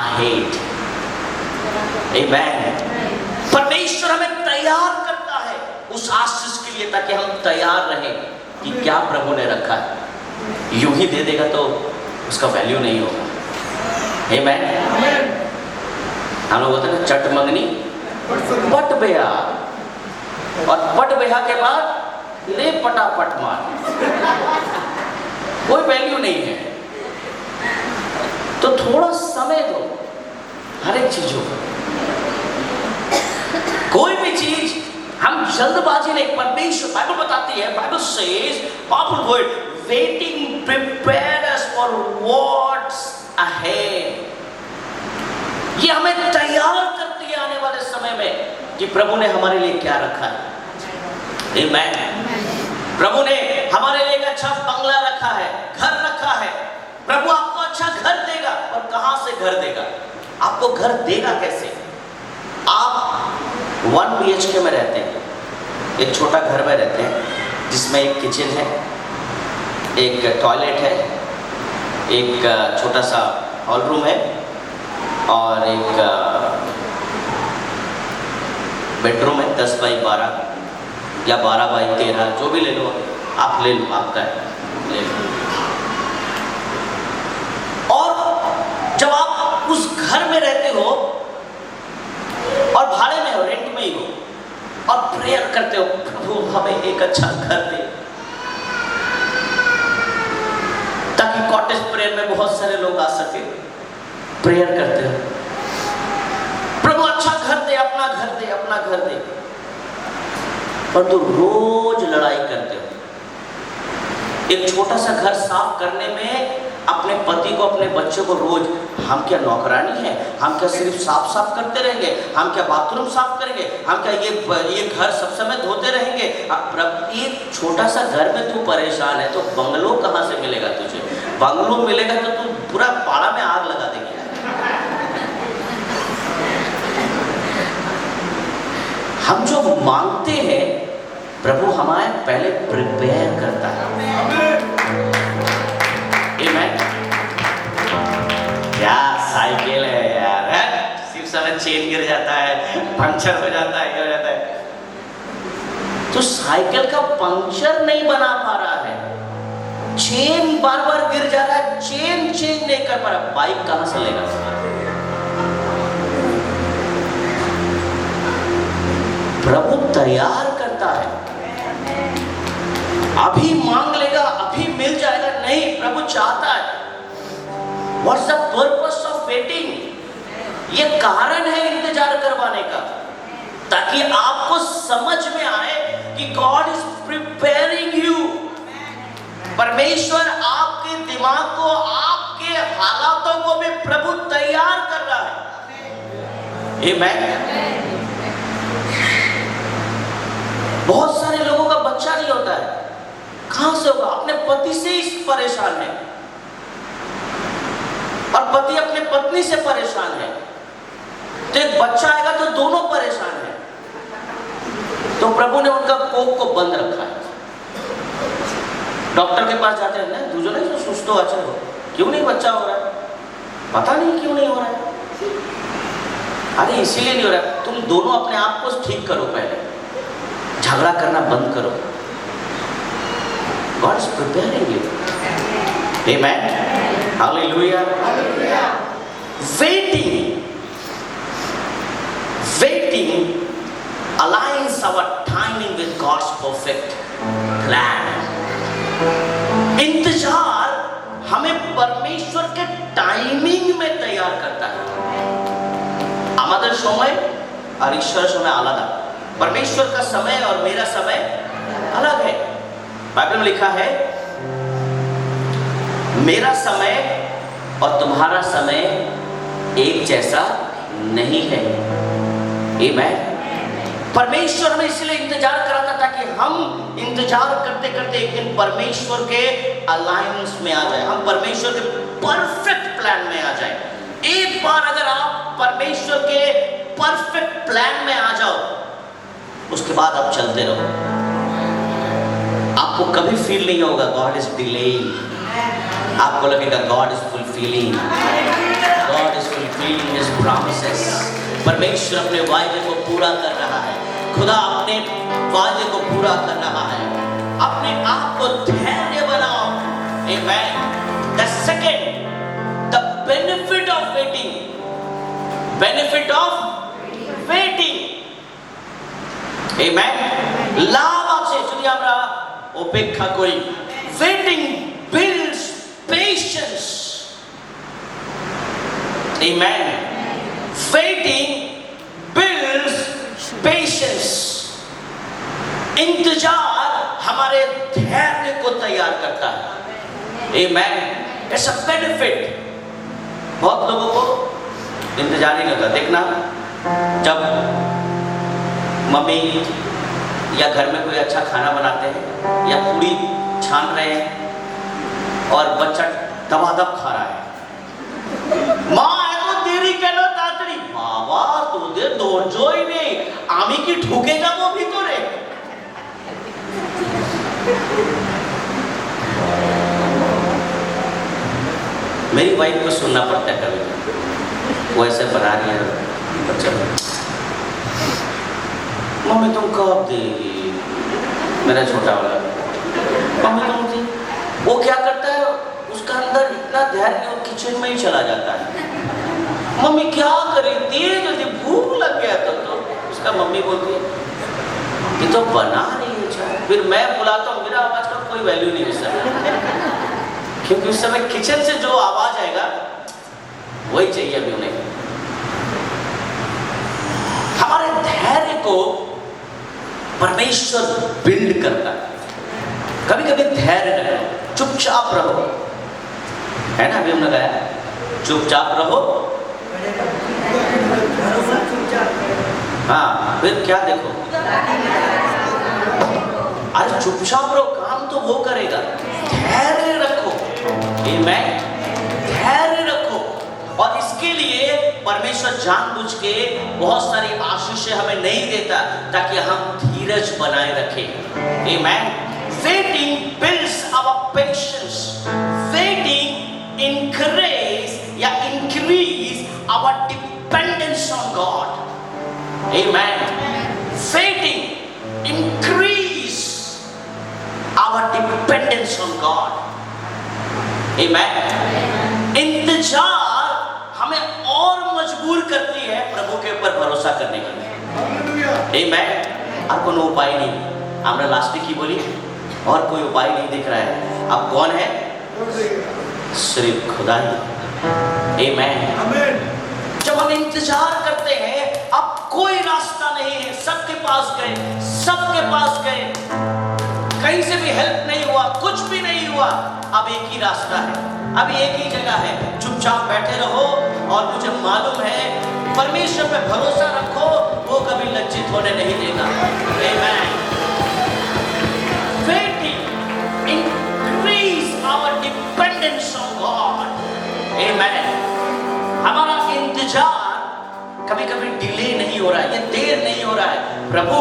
A: ahead. Amen. परमेश्वर हमें तैयार करता है उस आशीष के लिए ताकि हम तैयार रहें कि क्या प्रभु ने रखा है। यूं ही दे देगा तो उसका वैल्यू नहीं होगा। आमीन। हम लोग बोलते हैं ना, चट मंगनी पट बेहा, और पट बेहा के बाद ले पटापट मार, कोई वैल्यू नहीं है। तो थोड़ा समय दो हर एक चीजों को। कोई भी चीज हम जल्दबाजी नहीं, परमेश्वर बाइबल बताती है, Bible says powerful word, waiting prepare us for what's ahead. ये हमें तैयार करती है आने वाले समय में कि प्रभु ने हमारे लिए क्या रखा है। आमीन। प्रभु ने हमारे लिए एक अच्छा बंगला रखा है, घर रखा है। प्रभु आपको अच्छा घर देगा, और कहां से घर देगा? आपको घर देगा कैसे? आप 1 BHK में रहते हैं, एक छोटा घर में रहते हैं जिसमें एक किचन है, एक टॉयलेट है, एक छोटा सा हॉल रूम है, और एक बेडरूम है 10 बाई 12 या 12 बाई 13, जो भी ले लो आप, ले लो, आपका है, ले लो। और जब आप उस घर में रहते हो और भाड़े में हो, रेंट में ही हो, और प्रेयर करते हो, प्रभु हमें एक अच्छा घर दे, ताकि कॉटेज प्रेयर में बहुत सारे लोग आ सके। प्रेयर करते हो, प्रभु अच्छा घर दे, अपना घर दे, अपना घर दे, पर तो रोज लड़ाई करते हो। एक छोटा सा घर साफ करने में अपने पति को, अपने बच्चों को रोज, हम क्या नौकरानी है? हम क्या सिर्फ साफ करते रहेंगे? हम क्या बाथरूम साफ करेंगे? हम क्या ये घर सब समय धोते रहेंगे? एक छोटा सा घर में तू परेशान है, तो बंगलो कहाँ से मिलेगा तुझे? बंगलो मिलेगा तो तू पूरा पाड़ा में आग लगा देगी। हम जो मांगते हैं, प्रभु हमारे पहले प्रिपेयर करता है। आमीन। क्या साइकिल है यार, सिर्फ समय चेन गिर जाता है, पंक्चर हो जाता है, क्या हो जाता है? तो साइकिल का पंक्चर नहीं बना पा रहा है, चेन बार बार गिर जा रहा है, चेन चेंज नहीं कर पा रहा, बाइक कहां से लेगा? प्रभु तैयार करता है। अभी मांग लेगा, अभी मिल जाएगा, नहीं, प्रभु चाहता है। What's the purpose of waiting? ये कारण है इंतजार करवाने का, ताकि आपको समझ में आए कि God is preparing you। परमेश्वर आपके दिमाग को, आपके हालातों को भी प्रभु तैयार कर रहा है। आमीन। बहुत सारे लोगों का बच्चा नहीं होता है, कहां से होगा? अपने पति से ही परेशान है, और पति अपने पत्नी से परेशान है, तो एक बच्चा आएगा तो दोनों परेशान है। तो प्रभु ने उनका कोख को बंद रखा है। डॉक्टर के पास जाते हैं ना, दूसरे नहीं तो सुस्तो अच्छा हो, क्यों नहीं बच्चा हो रहा है? पता नहीं क्यों नहीं हो रहा है। अरे इसीलिए नहीं हो रहा है, तुम दोनों अपने आप को ठीक करो, पहले झगड़ा करना बंद करो। God is preparing you. Amen. Hallelujah. Waiting aligns our timing with God's perfect plan. इंतजार हमें परमेश्वर के टाइमिंग में तैयार करता है। हमारे समय और ईश्वर समय अलग है। परमेश्वर का समय और मेरा समय अलग है। बाइबल में लिखा है, मेरा समय और तुम्हारा समय एक जैसा नहीं है। आमीन। परमेश्वर में इसलिए इंतजार कराता था कि हम इंतजार करते करते एक दिन परमेश्वर के अलायंस में आ जाए, हम परमेश्वर के परफेक्ट प्लान में आ जाए। एक बार अगर आप परमेश्वर के परफेक्ट प्लान में आ जाओ, उसके बाद आप चलते रहो, आपको कभी फील नहीं होगा गॉड इज डिलेइंग। आपको लगेगा God is fulfilling, God is fulfilling his promises. परमेश्वर अपने वायदे को पूरा कर रहा है, खुदा अपने वायदे को पूरा कर रहा है। अपने आप को धैर्य बनाओ। Amen. The second, the benefit of waiting. Benefit of waiting. Amen. লাভ আছে যদি আমরা অপেক্ষা করি। Waiting builds patience. Amen. Waiting builds patience. इंतजार हमारे धैर्य को तैयार करता है। Amen. It's a benefit. बहुत लोगों को इंतजार ही नहीं होता। देखना जब मम्मी या घर में कोई अच्छा खाना बनाते हैं या पूरी छान रहे हैं और बच्चा दबादब खा रहा है, माँ এত দেরি কেন তাড়াতাড়ি, বাবা তোদের ধৈর্যই নেই, আমি কি ঢুকে যাব ভিতরে? मेरी वाइफ को सुनना पड़ता है कभी, वो ऐसे बना रही है बच्चा, मम्मी तुम कब देगी, मेरा छोटा वाला, मम्मी तुम दी। वो क्या करता है, उसका अंदर इतना धैर्य वो किचन में ही चला जाता है, मम्मी क्या करे दिए, जल्दी भूख लग गया तो उसका मम्मी बोलती है ये तो बना रही है चाय। फिर मैं बुलाता हूँ, मेरा आवाज का कोई वैल्यू नहीं उस समय, क्योंकि उस समय किचन से जो आवाज आएगा वही चाहिए अभी उन्हें। हमारे धैर्य को परमेश्वर बिल्ड करता है। कभी कभी धैर्य रखो, चुपचाप रहो, है ना, अभी हमने कहा चुपचाप रहो। हाँ, फिर क्या देखो, अरे चुपचाप रहो, काम तो वो करेगा। धैर्य रखो, आमेन, धैर्य रखो। और इसके लिए परमेश्वर जानबूझ के बहुत सारी आशीषें हमें नहीं देता ताकि हम धीरज बनाए रखें। आमेन। Waiting builds our patience. Waiting increase our dependence on God. Amen. Waiting increase our dependence on God. Amen. इंतजार हमें और मजबूर करती है प्रभु के ऊपर भरोसा करने के लिए। Amen. और कोई उपाय नहीं, हमरा लास्ट की बोली और कोई उपाय नहीं दिख रहा है, अब कौन है? सिर्फ खुदा ही। Amen. जब हम इंतजार करते हैं, अब कोई रास्ता नहीं है, सबके पास गए, कहीं से भी हेल्प नहीं हुआ, कुछ भी नहीं हुआ, अब एक ही रास्ता है, अब एक ही जगह है, चुपचाप बैठे रहो। और मुझे मालूम है परमेश्वर पे भरोसा रखो, वो कभी लज्जित होने नहीं देगा। Amen. Waiting increase our dependence on God. Amen. हमारा इंतजार कभी कभी डिले नहीं हो रहा है, ये देर नहीं हो रहा है, प्रभु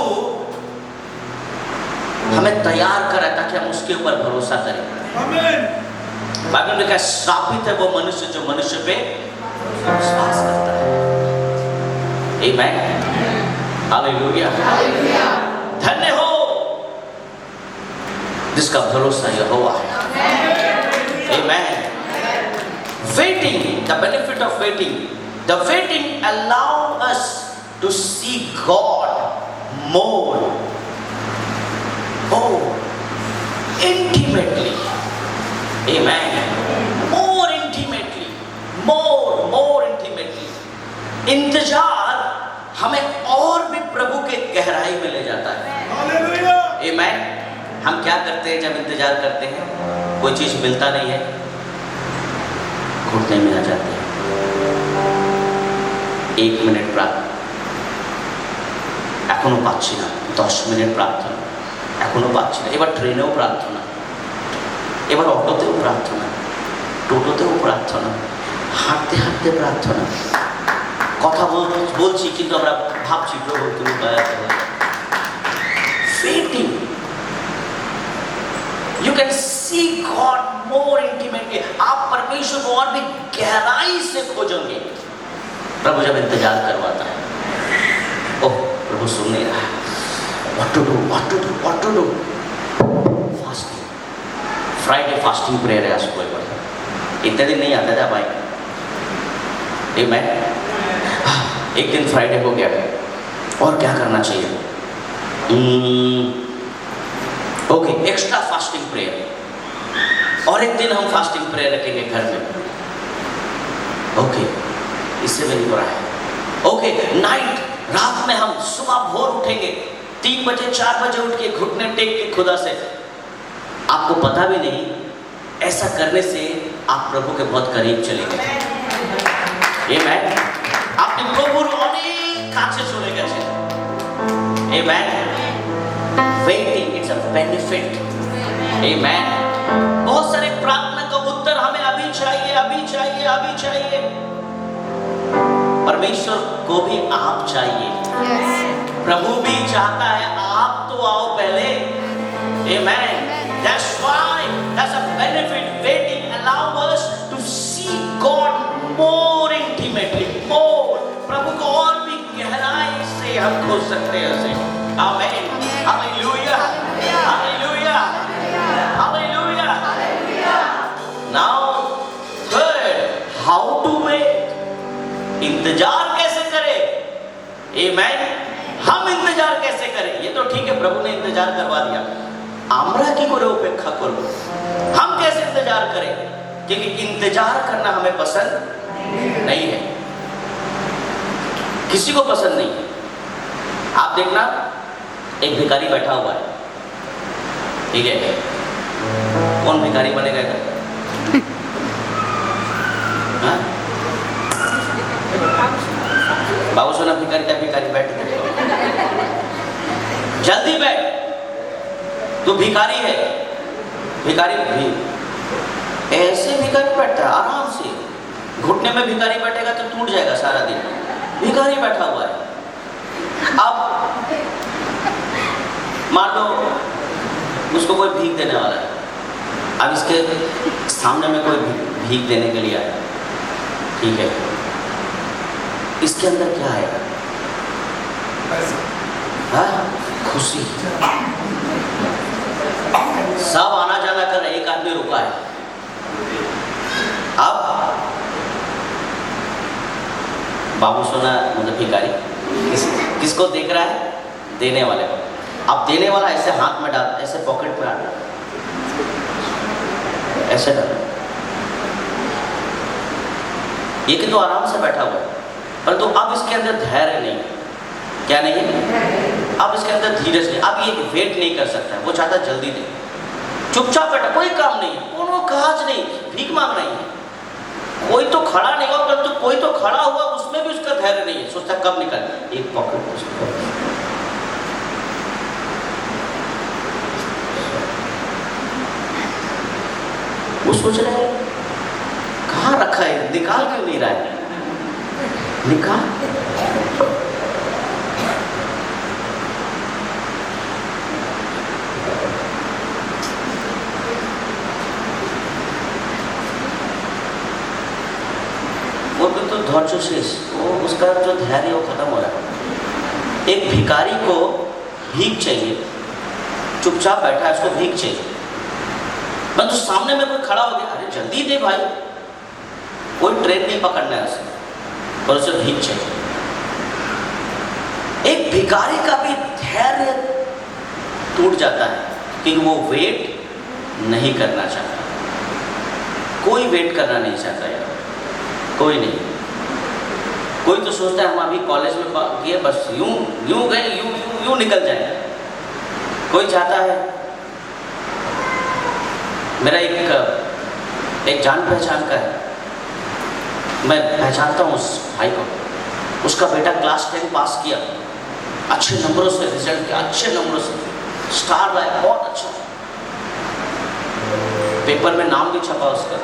A: हमें तैयार करा ताकि हम उसके ऊपर भरोसा करें। आमीन। बाइबल में कहा श्रापित है वो मनुष्य जो मनुष्य पे विश्वास करता है। आमीन। हालेलुया। धन्य हो जिसका भरोसा यहोवा है। आमीन। Waiting, the benefit of waiting. The waiting allows us to see God more intimately. Amen. More intimately. More intimately. इंतजार हमें और भी प्रभु के गहराई में ले जाता है। Amen. हम क्या करते हैं जब इंतजार करते हैं, कोई चीज मिलता नहीं है, घुटने में आ जाते हैं। 1 মিনিট প্রার্থনা, এখনো পাচ্ছি না, 10 মিনিট প্রার্থনা, এখনো পাচ্ছি না, এবার ট্রেনেও প্রার্থনা, এবার অটোতেও প্রার্থনা, টোটোতেও প্রার্থনা, হাঁটতে হাঁটতে প্রার্থনা, কথা বলছি কিন্তু আমরা ভাবছি প্রভু তুমি দয়া করো। Waiting. You can see God more intimately. आप परमेश्वर को और भी गहराई से खोजेंगे प्रभु जब इंतजार करवाता है। ओह प्रभु सुन नहीं रहा है, what to do? Friday fasting prayer है आज कोई पर इतने दिन नहीं आता था भाई मैं एक दिन फ्राइडे हो गया और क्या करना चाहिए ओके एक्स्ट्रा फास्टिंग प्रेयर और एक दिन हम फास्टिंग प्रेयर रखेंगे घर में ओके इससे भी नहीं हो रहा है ओके नाइट रात में हम सुबह भोर उठेंगे 3 बजे 4 बजे उठ के घुटने टेक के खुदा से आपको पता भी नहीं ऐसा करने से आप प्रभु के बहुत करीब चले गए आमेन আপনি প্রভুর অনেক কাছে চলে গেছেন आमेन वेटिंग इट्स अ बेनिफिट आमेन बहुत सारे प्रार्थना का उत्तर हमें अभी चाहिए अभी चाहिए अभी चाहिए परमेश्वर को भी आप चाहिए प्रभु भी चाहता है आप तो आओ पहले आमेन that's why that's a benefit waiting allow us to see God more intimately more प्रभु को और भी गहराई से हम खोज सकते हैं उसे amen hallelujah hallelujah hallelujah now third how to wait इंतजार कैसे करें आमेन हम इंतजार कैसे करें ये तो ठीक है प्रभु ने इंतजार करवा दिया আমরা কি করে উপেক্ষা করব हम कैसे इंतजार करें क्योंकि इंतजार करना हमें पसंद नहीं है किसी को पसंद नहीं है आप देखना एक भिखारी बैठा हुआ है ठीक है कौन भिखारी बनेगा इधर बाबू सोना भिखारी था भिखारी बैठ जल्दी बैठ तो भिखारी है भिखारी भी ऐसे भिखारी बैठता है आराम से घुटने में भिखारी बैठेगा तो टूट जाएगा सारा दिन भिखारी बैठा हुआ है अब मान लो उसको कोई भीख देने वाला है अब इसके सामने में कोई भीख देने के लिए आया ठीक है इसके अंदर क्या आएगा खुशी सब आना जाना कर रहे एक आदमी रुका है अब बाबू सोना मतलब भिखारी किसको देख रहा है देने वाले को अब देने वाला ऐसे हाथ में डाल ऐसे पॉकेट में डाल ऐसे डाल ये कि तो आराम से बैठा हुआ है परंतु अब इसके अंदर धैर्य नहीं क्या नहीं है अब इसके अंदर धीरज नहीं अब ये वेट नहीं कर सकता वो चाहता जल्दी दे चुपचाप बैठा कोई काम नहीं है कोनो काज नहीं भीख मांग नहीं है कोई तो खड़ा नहीं हुआ परंतु कोई तो खड़ा हुआ उसमें भी उसका धैर्य नहीं है सोचता कब निकल एक पॉकेट वो सोच रहा है कहाँ रखा है निकाल क्यों नहीं रहा है निकाल धैर्य शेष वो उसका जो धैर्य वो खत्म हो रहा है एक भिखारी को भीख चाहिए चुपचाप बैठा है उसको भीख चाहिए मैं तो सामने में कोई खड़ा हो गया अरे जल्दी दे भाई कोई ट्रेन नहीं पकड़ना है उसे और उसे भीख चाहिए एक भिखारी का भी धैर्य टूट जाता है क्योंकि वो वेट नहीं करना चाहता कोई वेट करना नहीं चाहता यार कोई नहीं कोई तो सोचता है हम अभी कॉलेज में किए बस यूं यूं गए यूं यूं यूं निकल जाए कोई चाहता है मेरा एक जान पहचान का है मैं पहचानता हूँ उस भाई को उसका बेटा क्लास 10 पास किया अच्छे नंबरों से रिजल्ट किया अच्छे नंबरों से स्टार लाया बहुत अच्छा पेपर में नाम भी छपा उसका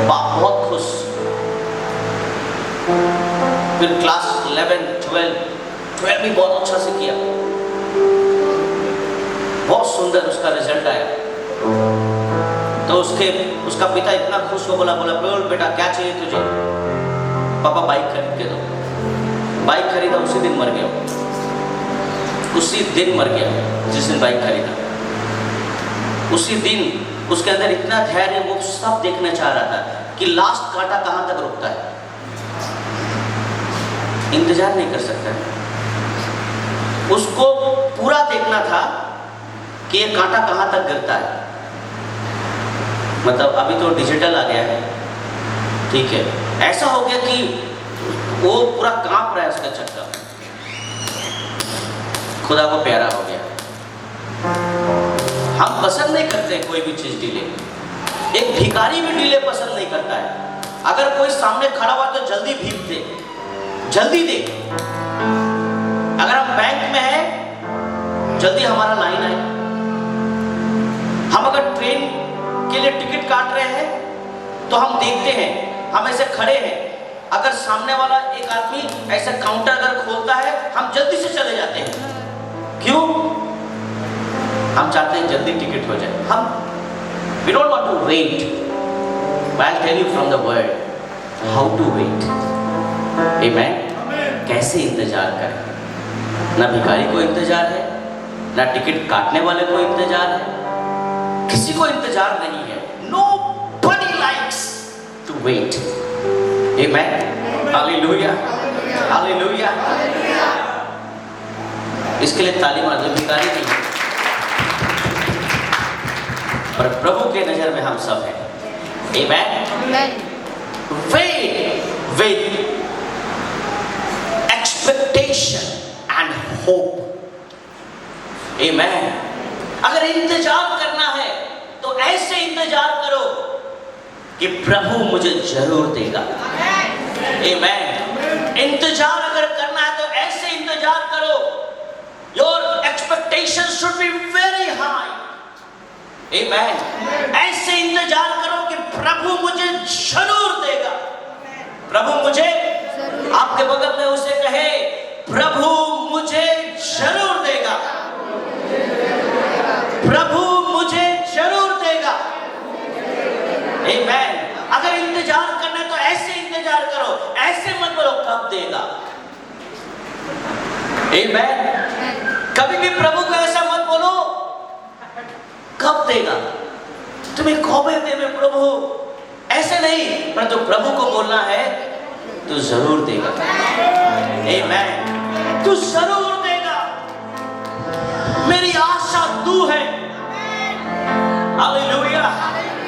A: बाप बहुत खुश फिर क्लास 11 12 भी बहुत अच्छा से किया बहुत सुंदर उसका रिजल्ट आया तो उसका पिता इतना खुश हो बोला बोल बेटा क्या चाहिए तुझे पापा बाइक खरीद के दो बाइक खरीदा उसी दिन मर गया जिस दिन बाइक खरीदा उसी दिन उसके अंदर इतना धैर्य, वो सब देखना चाह रहा था कि लास्ट कांटा कहां तक रुकता है। इंतजार नहीं कर सकता, उसको पूरा देखना था कि ये कांटा कहां तक गिरता है। मतलब अभी तो डिजिटल आ गया है, ठीक है, ऐसा हो गया कि वो पूरा कांप रहा है उसका चक्का, खुदा को प्यारा हो गया। हम पसंद नहीं करते कोई भी चीज डिले, एक भिखारी भी डिले पसंद नहीं करता है। अगर कोई सामने खड़ा हुआ तो जल्दी भीख दे, जल्दी दे। अगर हम बैंक में हैं, जल्दी हमारा लाइन आए। हम अगर ट्रेन के लिए टिकट काट रहे हैं तो हम देखते हैं, हम ऐसे खड़े हैं, अगर सामने वाला एक आदमी ऐसा काउंटर अगर खोलता है, हम जल्दी से चले जाते हैं। क्यों? हम चाहते हैं जल्दी टिकट हो जाए। हम we don't want to wait, but I'll tell you from the word how to wait. Amen. कैसे इंतजार करें? ना भिखारी को इंतजार है, ना टिकट काटने वाले को इंतजार है, किसी को इंतजार नहीं है। Nobody likes to wait. Amen. Hallelujah. Hallelujah. इसके लिए ताली मार दो, भिखारी नहीं है, पर प्रभु के नजर में हम सब हैं। Amen. Wait with expectation and hope. Amen. अगर इंतजार करना है तो ऐसे इंतजार करो कि प्रभु मुझे जरूर देगा। Amen. इंतजार अगर करना है तो ऐसे इंतजार करो, your expectations should be very high. Amen. ऐसे इंतजार करो कि प्रभु मुझे जरूर देगा। प्रभु मुझे, आपके बगल में उसे कहे, प्रभु मुझे जरूर देगा, प्रभु मुझे जरूर देगा। Amen. अगर इंतजार करना है तो ऐसे इंतजार करो, ऐसे मत बोलो कब देगा। Amen. कभी भी प्रभु को ऐसा मत बोलो कब देगा, तुम्हें कौबे देवे प्रभु, ऐसे नहीं, परंतु प्रभु को बोलना है तू जरूर देगा। Amen. तू जरूर देगा, मेरी आशा तू है। Hallelujah.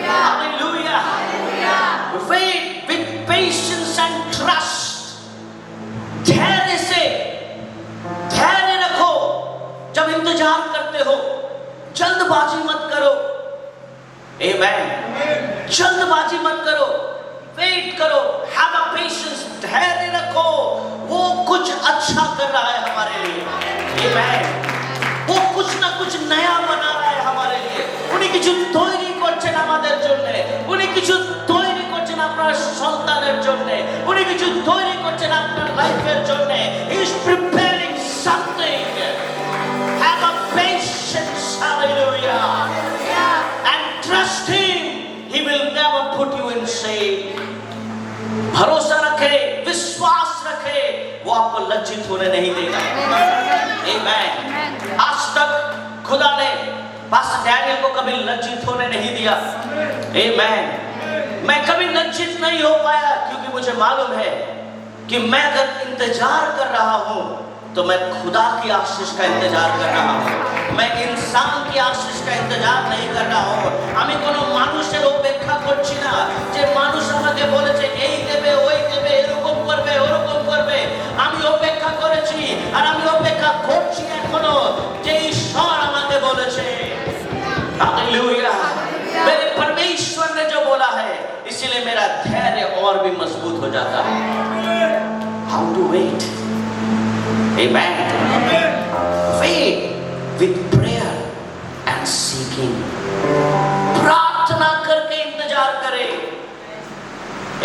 A: Hallelujah. Wait with patience and trust. धैर्य से, धैर्य रखो जब इंतजार करते हो, जल्दबाजी मत करो। Amen. जल्दबाजी मत करो, वेट करो, have a patience, धैर्य रखो। वो कुछ अच्छा कर रहा है हमारे लिए। Amen. वो कुछ ना कुछ नया बना रहा है हमारे लिए। उन्हीं কিছু তৈরি করছেন আমাদের জন্য, উনি কিছু তৈরি করছেন আপনার সন্তানের জন্য, উনি কিছু তৈরি করছেন আপনার লাইফের জন্য। He is preparing something. Have a patience, hallelujah, and trust him. He will never put you in shame. भरोसा रखे, विश्वास रखे, वो आपको लज्जित होने नहीं देगा। Amen. आज तक खुदा ने पास्टर डैनियल को कभी लज्जित होने नहीं दिया। Amen. मैं कभी लज्जित नहीं हो पाया क्योंकि मुझे मालूम है कि मैं अगर इंतजार कर रहा हूं तो मैं खुदा की आशीष का इंतजार कर रहा हूं, मैं इंसान की आशीष का इंतजार नहीं कर रहा हूं। আমি কোনো মানুষের অপেক্ষা করছি না যে মানুষ আমাকে বলেছে এই দেবে ওই দেবে এরকম করবে ওরকম করবে। আমি অপেক্ষা করেছি আর আমি অপেক্ষা করছি এখনো যে ঈশ্বর আমাকে বলেছে। हालेलुया। मेरे परमेश्वर ने जो बोला है, इसीलिए मेरा धैर्य और भी मजबूत हो जाता है। How to wait? Amen. Wait with prayer and seeking. प्रार्थना करके इंतजार करें।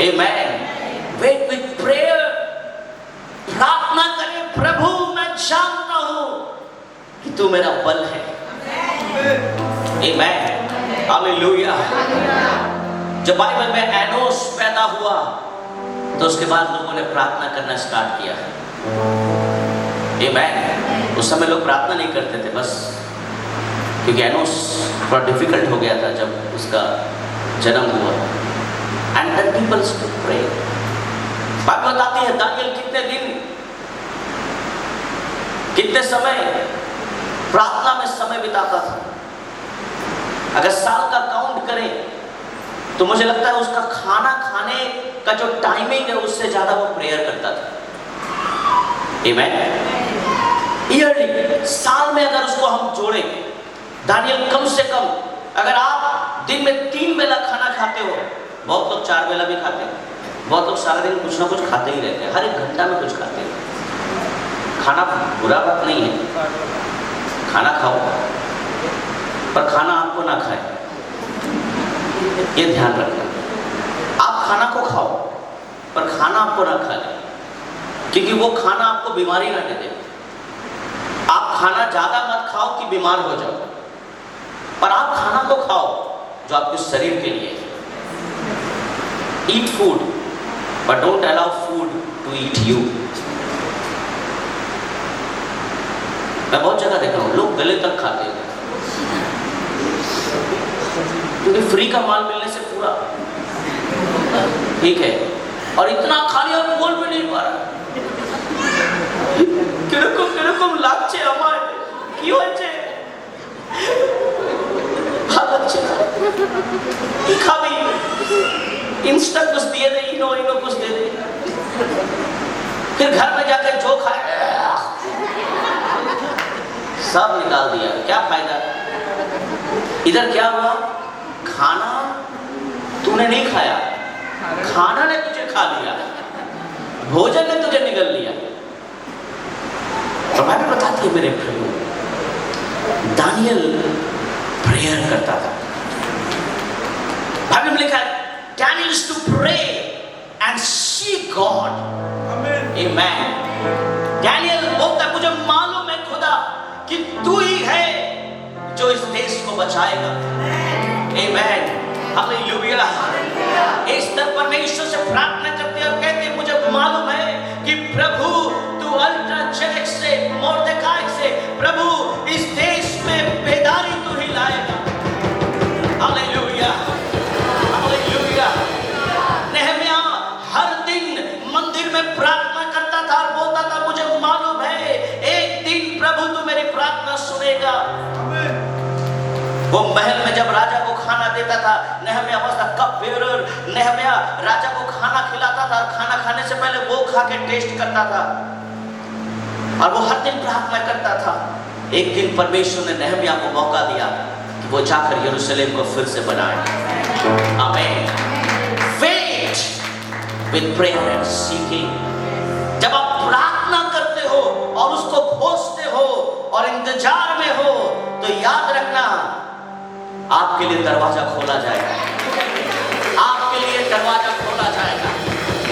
A: Amen. Wait with prayer. प्रार्थना करें, प्रभु मैं जानता हूं कि तू मेरा बल है। Amen. Hallelujah. जब बाइबल में एनोस पैदा हुआ तो उसके बाद लोगों ने प्रार्थना करना स्टार्ट किया। Amen. उस समय लोग प्रार्थना नहीं करते थे बस क्योंकि एनोस थोड़ा डिफिकल्ट हो गया था जब उसका जन्म हुआ। And then people stood pray. बात बताती है दानियल कितने दिन, कितने समय प्रार्थना में समय बिताता था। अगर साल का काउंट करें तो मुझे लगता है उसका खाना खाने का जो टाइमिंग है उससे ज्यादा वो प्रेयर करता था। आमेन। ईयरली, साल में अगर उसको हम जोड़ें, दानियल कम से कम, अगर आप दिन में 3 बेला खाना खाते हो, बहुत लोग 4 बेला भी खाते हैं, बहुत लोग सारा दिन कुछ ना कुछ खाते ही रहते हैं, हर 1 घंटा में कुछ खाते हैं। खाना बुरा बात नहीं है, खाना खाओ, पर खाना आपको ना खाए, ये ध्यान रखना। आप खाना को खाओ पर खाना आपको ना खा ले, क्योंकि वो खाना आपको बीमारी ना दे दे। आप खाना ज्यादा मत खाओ कि बीमार हो जाओ, पर आप खाना को खाओ जो आपके शरीर के लिए। Eat food but don't allow food to eat you. मैं बहुत जगह देखा हूं लोग गले तक खाते हैं, क्योंकि फ्री का माल मिलने से पूरा ठीक है, और इतना खा लिया बोल भी नहीं पा रहा। কিরকম লাগছে আমার, কি হয়েছে, ভালো লাগছে না, কি খাবি, इंस्टा कुछ दिए दे, इनो कुछ दे दे, फिर घर में जाकर जो खाए सब निकाल दिया, क्या फायदा। इधर क्या हुआ, खाना तूने नहीं खाया, खाना ने तुझे खा लिया, भोजन ने तुझे निगल लिया। तो बाइबल बताती है मेरे प्रभु, दानियल प्रेयर करता था। बाइबल में लिखा है Daniel used to pray and seek God. Amen. Daniel बोलता है मुझे मालूम है खुदा कि तू ही है जो इस देश को बचाएगा। Amen. Hallelujah. इस स्तर पर मैं ईश्वर से प्रार्थना करते और कहते मुझे मालूम है कि प्रभु तू अल्ट्राजेनिक से, मोर्देकाई से, प्रभु इस देश में बेदारी तू ही लाएगा। Hallelujah, hallelujah. नेहमिया हर दिन मंदिर में प्रार्थना करता था और बोलता था मुझे मालूम है एक दिन प्रभु तू मेरी प्रार्थना सुनेगा। वो महल में जब राजा को खाना देता था, Nehemiah was the cup bearer, Nehemiah राजा को खाना खिलाता था और खाना खाने से पहले वो खा के टेस्ट करता था और वो हर दिन प्रार्थना करता था। एक दिन परमेश्वर ने नेहमिया को मौका दिया कि वो जाकर यरूशलेम को फिर से बनाए। आमीन। Wait with prayer and seeking. जब आप प्रार्थना करते हो और उसको खोजते हो और इंतजार में हो तो याद रखना आपके लिए दरवाजा खोला जाएगा, आपके लिए दरवाजा खोला जाएगा।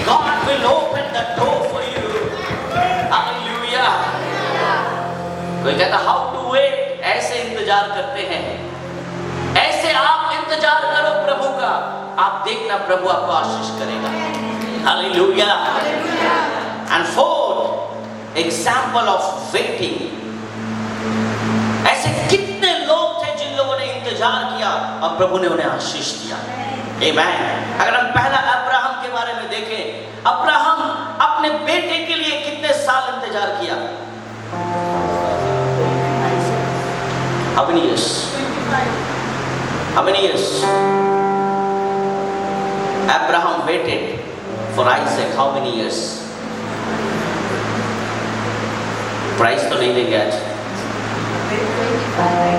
A: God will open the door for you. Hallelujah. कोई कहता how to wait, ऐसे इंतजार करते हैं, ऐसे आप इंतजार करो प्रभु का, आप देखना प्रभु आपको आशीष करेगा। Hallelujah. And fourth example of waiting. ऐसे कितने लोग थे जिन लोगों ने इंतजार किया और प्रभु ने उन्हें आशीष दिया। आमीन। अगर हम पहला अब्राहम के बारे में देखें, अब्राहम अपने बेटे के लिए कितने साल इंतजार किया? How many years? How many years? Abraham waited for Isaac. How many years? Price तो नहीं देंगे आज।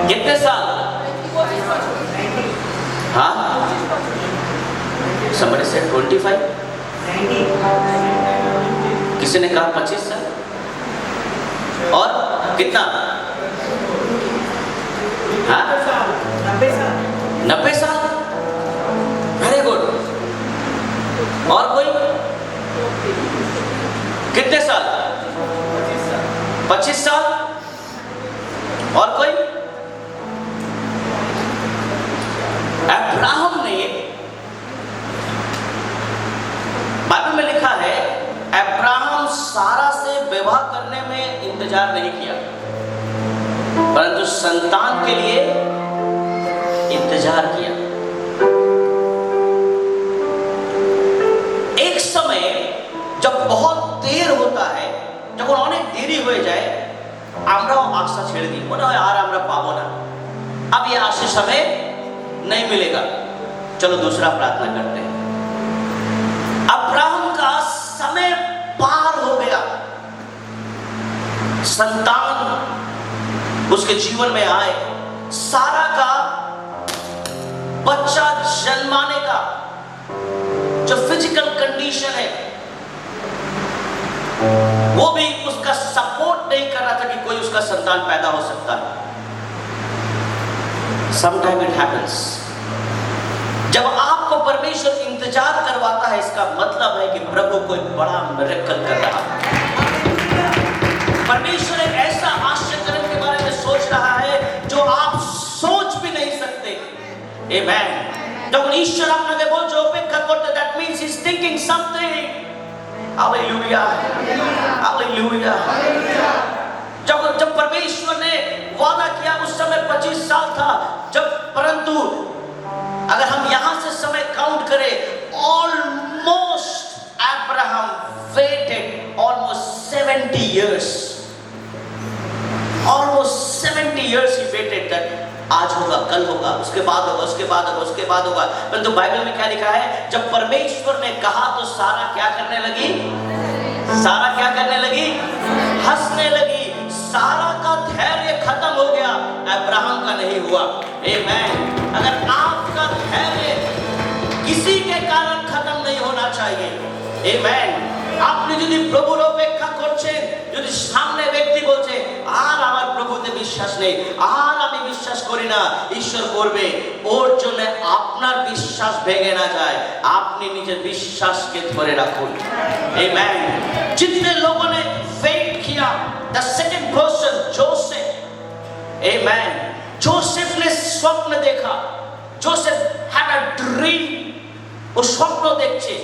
A: कितने साल? हाँ? Somebody said 25? किसी ने कहा 25 साल? और कितना? हाँ? 90 साल? Very good. और कोई? कितने साल? 25 साल? और कोई? अब्राहम ने, बाइबल में लिखा है अब्राहम सारा से विवाह करने में इंतजार नहीं किया, परंतु संतान के लिए इंतजार किया। एक समय जब बहुत देर होता है, যখন অনেক দেরি হয়ে যায়, আমরাও আশা ছেড়ে দিই, মনে হয় আর আমরা পাবো না, अब ये आशीष समय नहीं मिलेगा, चलो दूसरा प्रार्थना करते हैं। अब्राहम का समय पार हो गया, संतान उसके जीवन में आए, सारा का बच्चा जन्माने का जो फिजिकल कंडीशन है वो भी उसका सपोर्ट नहीं कर रहा था कि कोई उसका संतान पैदा हो सकता है। Sometimes it happens। जब आपको परमेश्वर इंतजार करवाता है, इसका मतलब है कि प्रभु कोई बड़ा मिरेकल कर रहा है। परमेश्वर एक ऐसा आश्चर्य के बारे में सोच रहा है जो आप सोच भी नहीं सकते। Amen। जब ईश्वर आपने बोल जो अपेक्षा करते, that means he's thinking something। Hallelujah, hallelujah. जब परमेश्वर ने वादा किया उस समय 25 साल था, जब परंतु अगर हम यहां से समय काउंट करें, almost Abraham waited almost 70 years, almost 70 years ही वेटेड that आज होगा, कल होगा, उसके बाद होगा, उसके बाद होगा, उसके बाद होगा। परंतु बाइबल में क्या लिखा है, जब परमेश्वर ने कहा तो सारा क्या करने लगी, सारा क्या करने लगी, हंसने लगी। सारा का धैर्य खत्म हो गया, अब्राहम का नहीं हुआ। आमेन। अगर आपका धैर्य किसी के कारण खत्म नहीं होना चाहिए। आमेन। আপনি যদি প্রভুর অপেক্ষা করছেন, যদি সামনে ব্যক্তি বলছে আর আমার প্রভুতে বিশ্বাস নেই, আর আমি বিশ্বাস করি না, ঈশ্বর করবে, ওর জন্য আপনার বিশ্বাস ভেঙে না যায়, আপনি নিজের বিশ্বাসকে ধরে রাখুন। आमेन। जितने लोगों ने वेट किया, the second person Joseph, amen, Joseph ने स्वप्न देखा, जोसेफ had a dream, वो स्वप्न देखছে।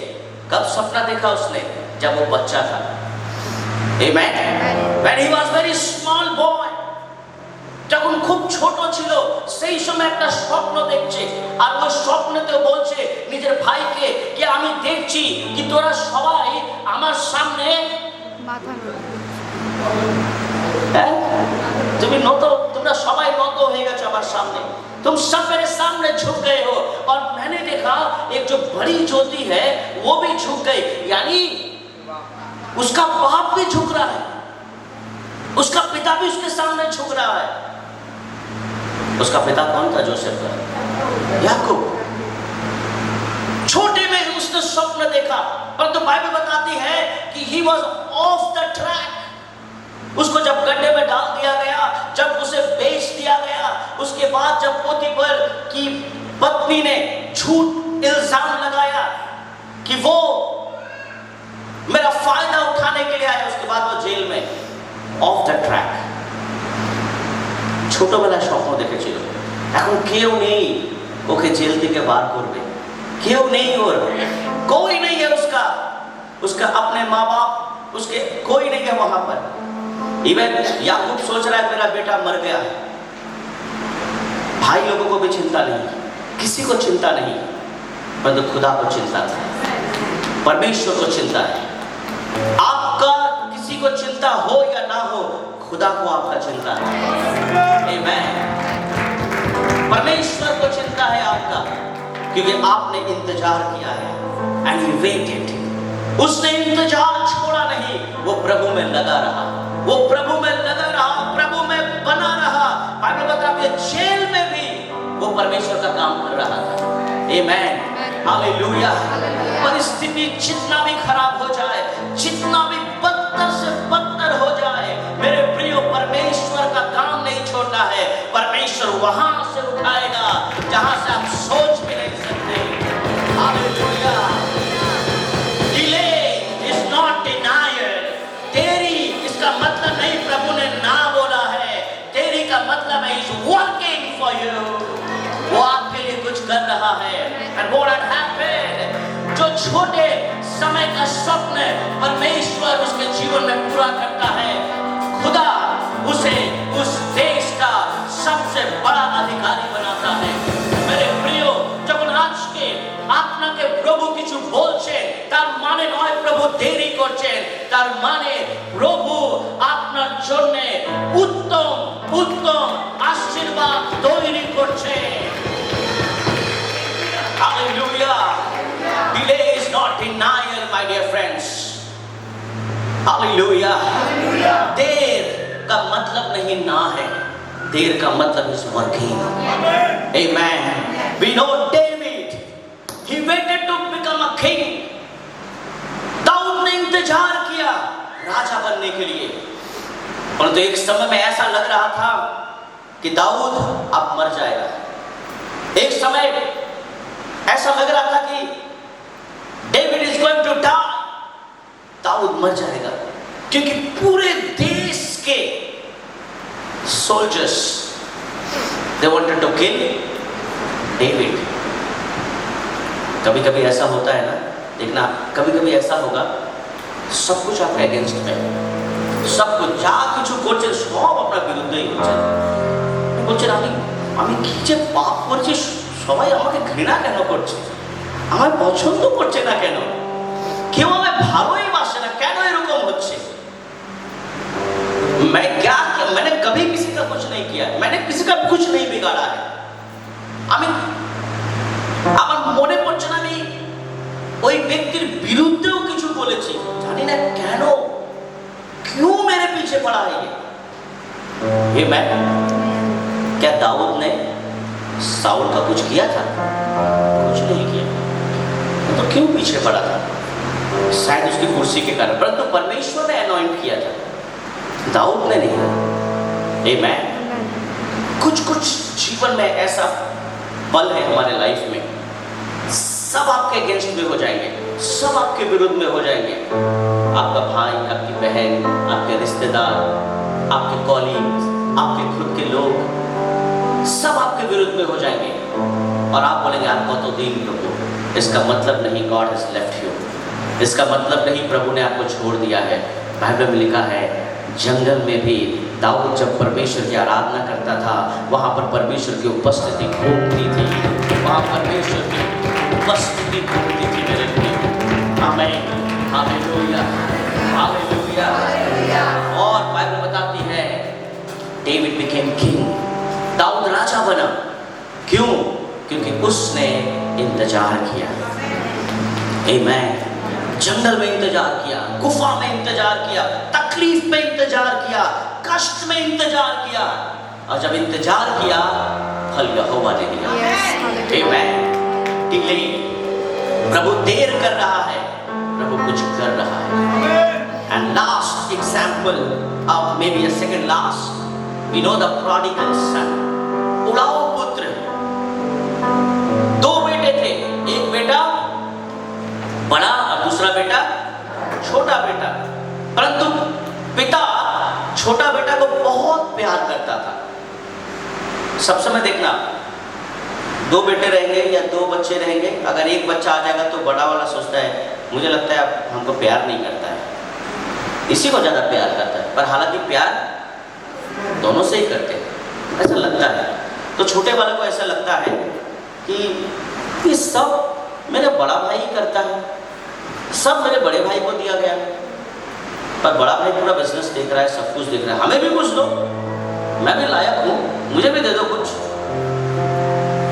A: कब सपना देखा उसने, जब वो बच्चा था। Amen। When he was very small boy, যখন খুব ছোট ছিল সেই সময় একটা স্বপ্ন দেখছে, আর ওই স্বপ্নতে বলছে নিজের ভাইকে কি আমি দেখছি কি তোরা সবাই আমার সামনে মাথা তুমি নত, তোমরা সবাই নত হয়ে গেছো আমার সামনে, तुम सब मेरे सामने झुक गए हो। और मैंने देखा एक जो बड़ी ज्योति है वो भी झुक गई, यानी उसका बाप भी झुक रहा है, उसका पिता भी उसके सामने झुक रहा है। उसका पिता कौन था जोसेफ का? याकूब। छोटे में उसने स्वप्न देखा, परंतु बाइबल बताती है कि he was off the track। उसको जब गड्ढे में डाल दिया गया, जब उसे बेच दिया गया, उसके बाद जब पोतीफर की पत्नी ने झूठ इल्जाम लगाया कि वो मेरा फायदा उठाने के लिए आया, उसके बाद वो जेल में, ऑफ द ट्रैक। ছোটবেলায় স্বপ্ন দেখেছিল, এখন কেউ নেই ওকে জেল থেকে বার করবে, কেউ নেই, ওর कोई नहीं है, उसका अपने माँ बाप, उसके कोई नहीं है वहां पर। इवन याकूब सोच रहा है मेरा बेटा मर गया है, भाई लोगों को भी चिंता नहीं, किसी को चिंता नहीं, परंतु खुदा को चिंता है, परमेश्वर को चिंता है। आपका किसी को चिंता हो या ना हो, खुदा को आपका चिंता है। आमेन। परमेश्वर को चिंता है आपका, क्योंकि आपने इंतजार किया है, एंड ही वेटेड। उसने इंतजार छोड़ा नहीं, वो प्रभु में लगा रहा, वो प्रभु में लगा रहा, प्रभु में बना रहा। बाइबल बताती है जेल में भी वो परमेश्वर का काम कर रहा था। आमेन, हालेलुया। परिस्थिति जितना भी खराब हो जाए, जितना भी बदतर से बदतर हो जाए, मेरे प्रियो परमेश्वर का काम नहीं छोड़ना है। परमेश्वर वहां से उठाएगा जहां से आप सोच भी नहीं सकते। Hallelujah. Delay is not denial. देरी इसका मतलब नहीं प्रभु ने ना बोला है, देरी का मतलब है इज वर्किंग फॉर यू, वो आपके लिए कुछ कर रहा है। एंड व्हाट हैड हैपेंड, जो छोटे समय का स्वप्न परमेश्वर उसके जीवन में पूरा करता है, खुदा उसे उस देश का सबसे बड़ा अधिकारी बनाता है। मेरे তার মানে নয় প্রভু দেরি করছেন, তার মানে প্রভু আপনার জন্য উত্তম উত্তম আশীর্বাদ তৈরি করছেন। Hallelujah. Delay is not denial, my dear friends. Hallelujah. देर का मतलब नहीं ना है, देर का मतलब is working. Amen. We know David, he waited to become a king. Dawood ने इंतजार किया राजा बनने के लिए, परंतु एक समय में ऐसा लग रहा था कि दाऊद अब मर जाएगा। एक समय ऐसा लग रहा था कि David is going to die, दाऊद मर जाएगा, क्योंकि पूरे देश के soldiers they wanted to kill David. कभी कभी ऐसा होता है ना, देखना कभी कभी ऐसा होगा सब कुछ आपके अगेंस्ट में, सब कुछ যা কিছু করছে সব আপনার বিরুদ্ধেই হচ্ছে। বলছেন আমি কি যে পাপ করছি, সবাই আমাকে ঘৃণা কেন করছে, আমায় পছন্দ করছে না কেন, কেউ আমায় ভালোই বাসে না, কেন এরকম হচ্ছে? मैंने कभी किसी का कुछ नहीं किया, मैंने किसी का कुछ नहीं बिगाड़ा है। আমি আমার মনে পড়ছে না আমি ওই ব্যক্তির বিরুদ্ধেও কিছু বলেছি, জানি না কেন, क्यों मेरे पीछे पड़ा है ये मैं? क्या दाऊद ने साउल का कुछ किया था? कुछ नहीं किया, तो क्यों पीछे पड़ा था? शायद उसकी कुर्सी के कारण, परंतु परमेश्वर ने अनॉइंट किया था, दाऊद ने नहीं। आमेन। कुछ कुछ जीवन में ऐसा पल है हमारे लाइफ में, सब आपके अगेंस्ट में हो जाएंगे, सब आपके विरुद्ध में हो जाएंगे। आपका भाई, आपकी बहन, आपके रिश्तेदार, आपके कॉलीग्स, आपके खुद के लोग, सब आपके विरुद्ध में हो जाएंगे और आप बोलेंगे आपको तो दीन प्रभु, इसका मतलब नहीं गॉड हैज लेफ्ट यू, इसका मतलब नहीं प्रभु ने आपको छोड़ दिया है। बाइबल में लिखा है जंगल में भी दाऊद जब परमेश्वर की आराधना करता था, वहाँ पर परमेश्वर की उपस्थिति घूमती थी, वहाँ परमेश्वर की उपस्थिति घूमती थी मेरे लिए। आमीन, हालेलुया, हालेलुया। और बाइबल बताती है डेविड बिकेम किंग, दाऊद राजा बना। क्यों? क्योंकि उसने इंतजार किया। आमीन। जंगल में इंतजार किया, गुफा में इंतजार किया, तकलीफ में इंतजार किया, कष्ट में इंतजार किया, और जब इंतजार किया फल यहोवा ने दिया। आमीन। डिले, प्रभु देर कर रहा है, प्रभु कुछ कर रहा है। एंड लास्ट एग्जाम्पल, अब may be a second last, we know the prodigal son, उड़ाऊ पुत्र। दो बेटे थे, एक बेटा बड़ा और दूसरा बेटा छोटा बेटा, परंतु पिता छोटा बेटा को बहुत प्यार करता था। सब समय देखना, दो बेटे रहेंगे या दो बच्चे रहेंगे, अगर एक बच्चा आ जाएगा तो बड़ा वाला सोचता है मुझे लगता है अब हमको प्यार नहीं करता है, इसी को ज्यादा प्यार करता है, पर हालांकि प्यार दोनों से ही करते हैं, ऐसा लगता है। तो छोटे वाले को ऐसा लगता है कि ये सब मेरा बड़ा भाई करता है, सब मेरे बड़े भाई को दिया गया, पर बड़ा भाई पूरा बिजनेस देख रहा है, सब कुछ देख रहा है, हमें भी कुछ दो, मैं भी लायक हूँ, मुझे भी दे दो कुछ।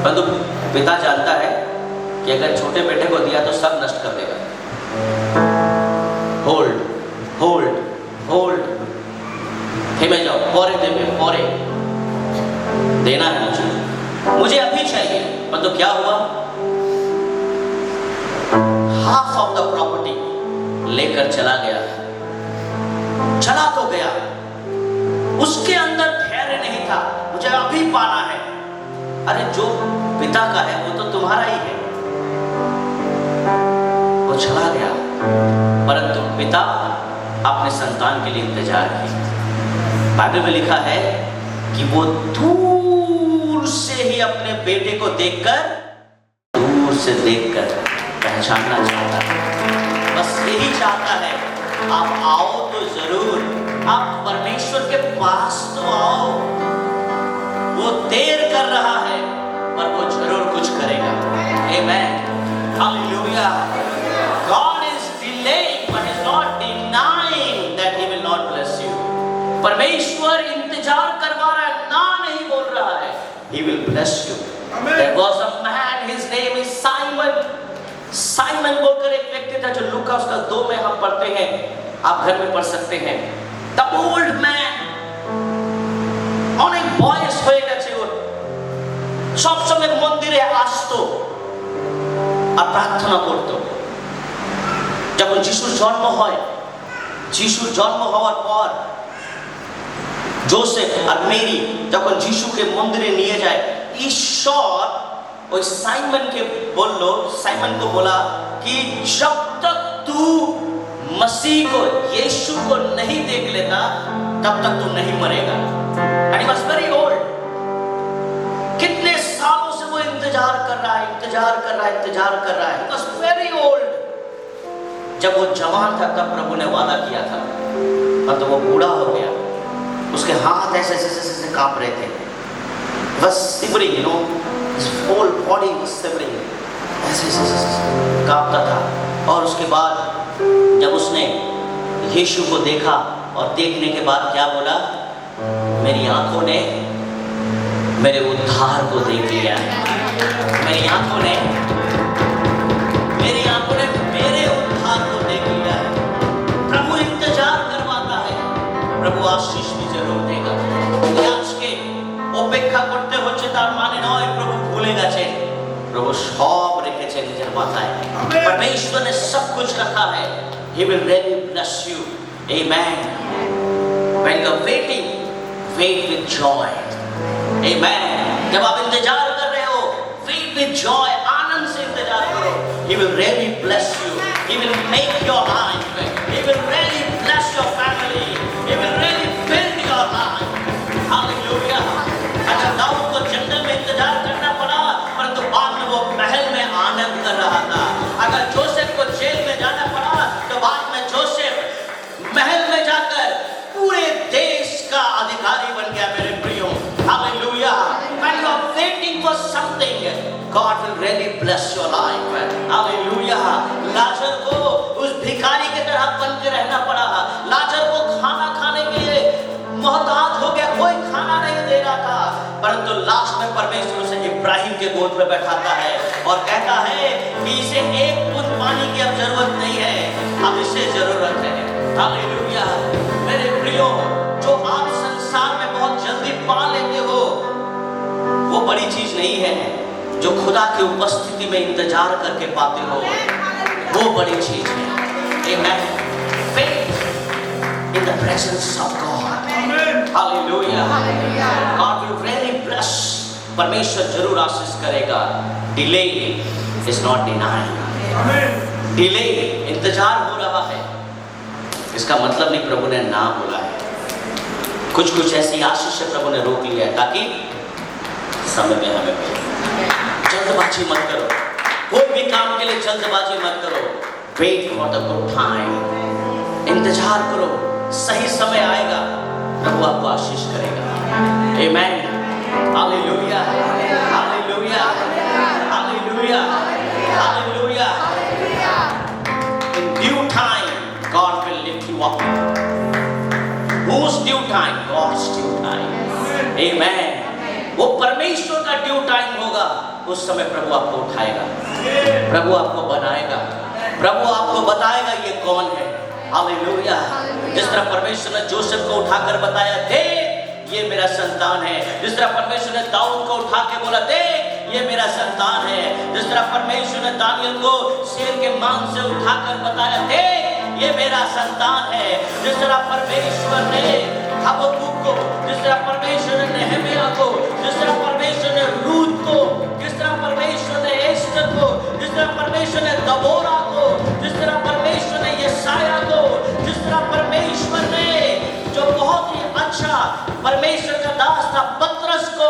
A: परंतु पिता जानता है कि अगर छोटे बेटे को दिया तो सब नष्ट कर देगा। होल्ड होल्ड होल्ड, थेमे जाओ, पौरे पौरे देना है मुझे अभी चाहिए। परंतु क्या हुआ? हाफ ऑफ द प्रॉपर्टी लेकर चला गया, चला तो गया, उसके अंदर धैर्य नहीं था, मुझे अभी पाना है। अरे जो पिता का है वो तो तुम्हारा ही है। वो चला गया, परंतु पिता अपने संतान के लिए इंतजार किया। बाइबल में लिखा है कि वो दूर से ही अपने बेटे को देखकर, दूर से देखकर पहचानना चाहता है, बस यही चाहता है। आप आओ तो जरूर, आप परमेश्वर के पास तो आओ। वो देर कर रहा है पर वो जरूर कुछ करेगा। आमीन, hallelujah. God is bless you. There was a man, his name is Simon. Simon बोलकर एक व्यक्ति था जो लूका उसका 2 में हम पढ़ते हैं, आप घर में पढ़ सकते हैं। The old man, অনেক বয়স হয়ে গেছে ওর, সব সময় মন্দিরে আসতো আর প্রার্থনা করতো। যখন যিশুর জন্ম হয়, যিশুর জন্ম হওয়ার পর जोसेफ और मेरी যখন যিশুকে মন্দিরে নিয়ে যায়, ঈশ্বর ওই साइमन को बोला कि जब तक तू मसीह को, यीशु को नहीं देख लेता तब तक तू नहीं मरेगा। And he was very old. कितने सालों से वो इंतजार कर रहा है। He was very old. जब वो जवान था तब प्रभु ने वादा किया था, और तो वो बूढ़ा हो गया, उसके हाथ ऐसे कांप रहे थे, बस shivering, you know, his whole body was shivering, ऐसे कांपता था। और उसके बाद जब उसने यीशु को देखा और देखने के बाद क्या बोला, मेरी आंखों ने मेरे उद्धार को देख लिया है, मेरी आंखों ने मेरे उद्धार को देख लिया है। प्रभु इंतजार करवाता है, प्रभु आशीष भी जरूर देगा। आज के অপেক্ষা করতে হচ্ছে তার মানে নয় প্রভু ভুলে গেছেন, প্রভু সব রেখেছেন নিজের মাথায়। परमेश्वर ने सब कुछ रखा है। He will really bless you. Amen. When you are waiting, wait with joy. Amen. जब आप इंतजार कर रहे हो, wait with joy, आनंद से इंतजार करो। He will really bless you. He will make your life. He will really bless your family. He will really build your life. Hallelujah. अच्छा, दाऊद को जंगल में इंतजार करना पड़ा, परंतु बाद में वो महल में आनंद कर रहा था। अगर जोसेफ को जेल में जाना पड़ा तो बाद में जोसेफ महल में जाकर पूरे देश का अधिकारी बन गया। मेरे प्रियो, hallelujah. When you are waiting for something, God will really bless your life. Hallelujah. लाजर को उस भिखारी की तरह बन के रहना पड़ा। लाजर को खाना खाने के लिए मोहताज हो गया, कोई खाना नहीं दे रहा था, परंतु लास्ट में परमेश्वर उसे इब्राहिम के गोद में बैठाता है और कहता है कि इसे एक बूंद पानी की अब जरूरत नहीं है, अब इसे जरूरत है। हालेलुया। मेरे प्रियो, जो आप संसार में बहुत जल्दी पा लेते हो वो बड़ी चीज नहीं है, जो खुदा की उपस्थिति में इंतजार करके पाते हो वो बड़ी चीज है। Amen. Faith in the presence of God. Hallelujah. God will really bless. परमेश्वर जरूर आशीष करेगा। Delay is not denial. Delay, इंतजार हो रहा है, इसका मतलब नहीं प्रभु ने ना बोला है। कुछ ऐसी आशीष से प्रभु ने रोक लिया है ताकि समय में हमें मिले। जल्दबाजी मत करो, कोई भी काम के लिए जल्दबाजी मत करो। Wait for the good time. इंतजार करो, सही समय आएगा, प्रभु आपको आशीष करेगा। Amen. Hallelujah. Hallelujah. Hallelujah. Hallelujah. In due time, God will lift you up. Whose due time? God's due time. Amen. वो परमेश्वर का ड्यू टाइम होगा, उस समय प्रभु आपको उठाएगा, प्रभु आपको बनाएगा, प्रभु आपको बताएगा ये कौन है। हालेलुया। जिस तरह परमेश्वर ने जोसेफ को उठाकर बताया, देख ये मेरा संतान है, जिस तरह परमेश्वर ने दाऊद को उठा के बोला, देख ये मेरा संतान है, जिस तरह परमेश्वर ने दानियल को शेर के मांस से उठाकर बताया, देख ये मेरा संतान है, जिस तरह परमेश्वर ने हबक्कुक को, जिस तरह परमेश्वर ने नेहमिया को, जिस तरह परमेश्वर ने रूत को, जिस तरह परमेश्वर ने एस्तर को, जिस तरह परमेश्वर ने दबोरा को, जिस तरह परमेश्वर ने यशाया को, जिस तरह परमेश्वर ने जो बहुत ही अच्छा परमेश्वर का दास था पतरस को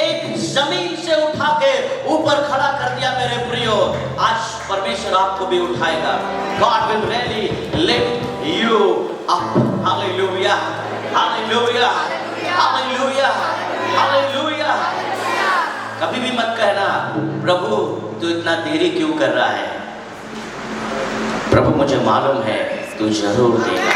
A: एक जमीन से उठा के ऊपर खड़ा कर दिया। मेरे प्रियो, आज परमेश्वर आपको भी उठाएगा। God will really lift you up. Hallelujah. Hallelujah. Hallelujah. Hallelujah. कभी भी मत कहना प्रभु तू इतना देरी क्यों कर रहा है, प्रभु मुझे मालूम है तू जरूर देगा।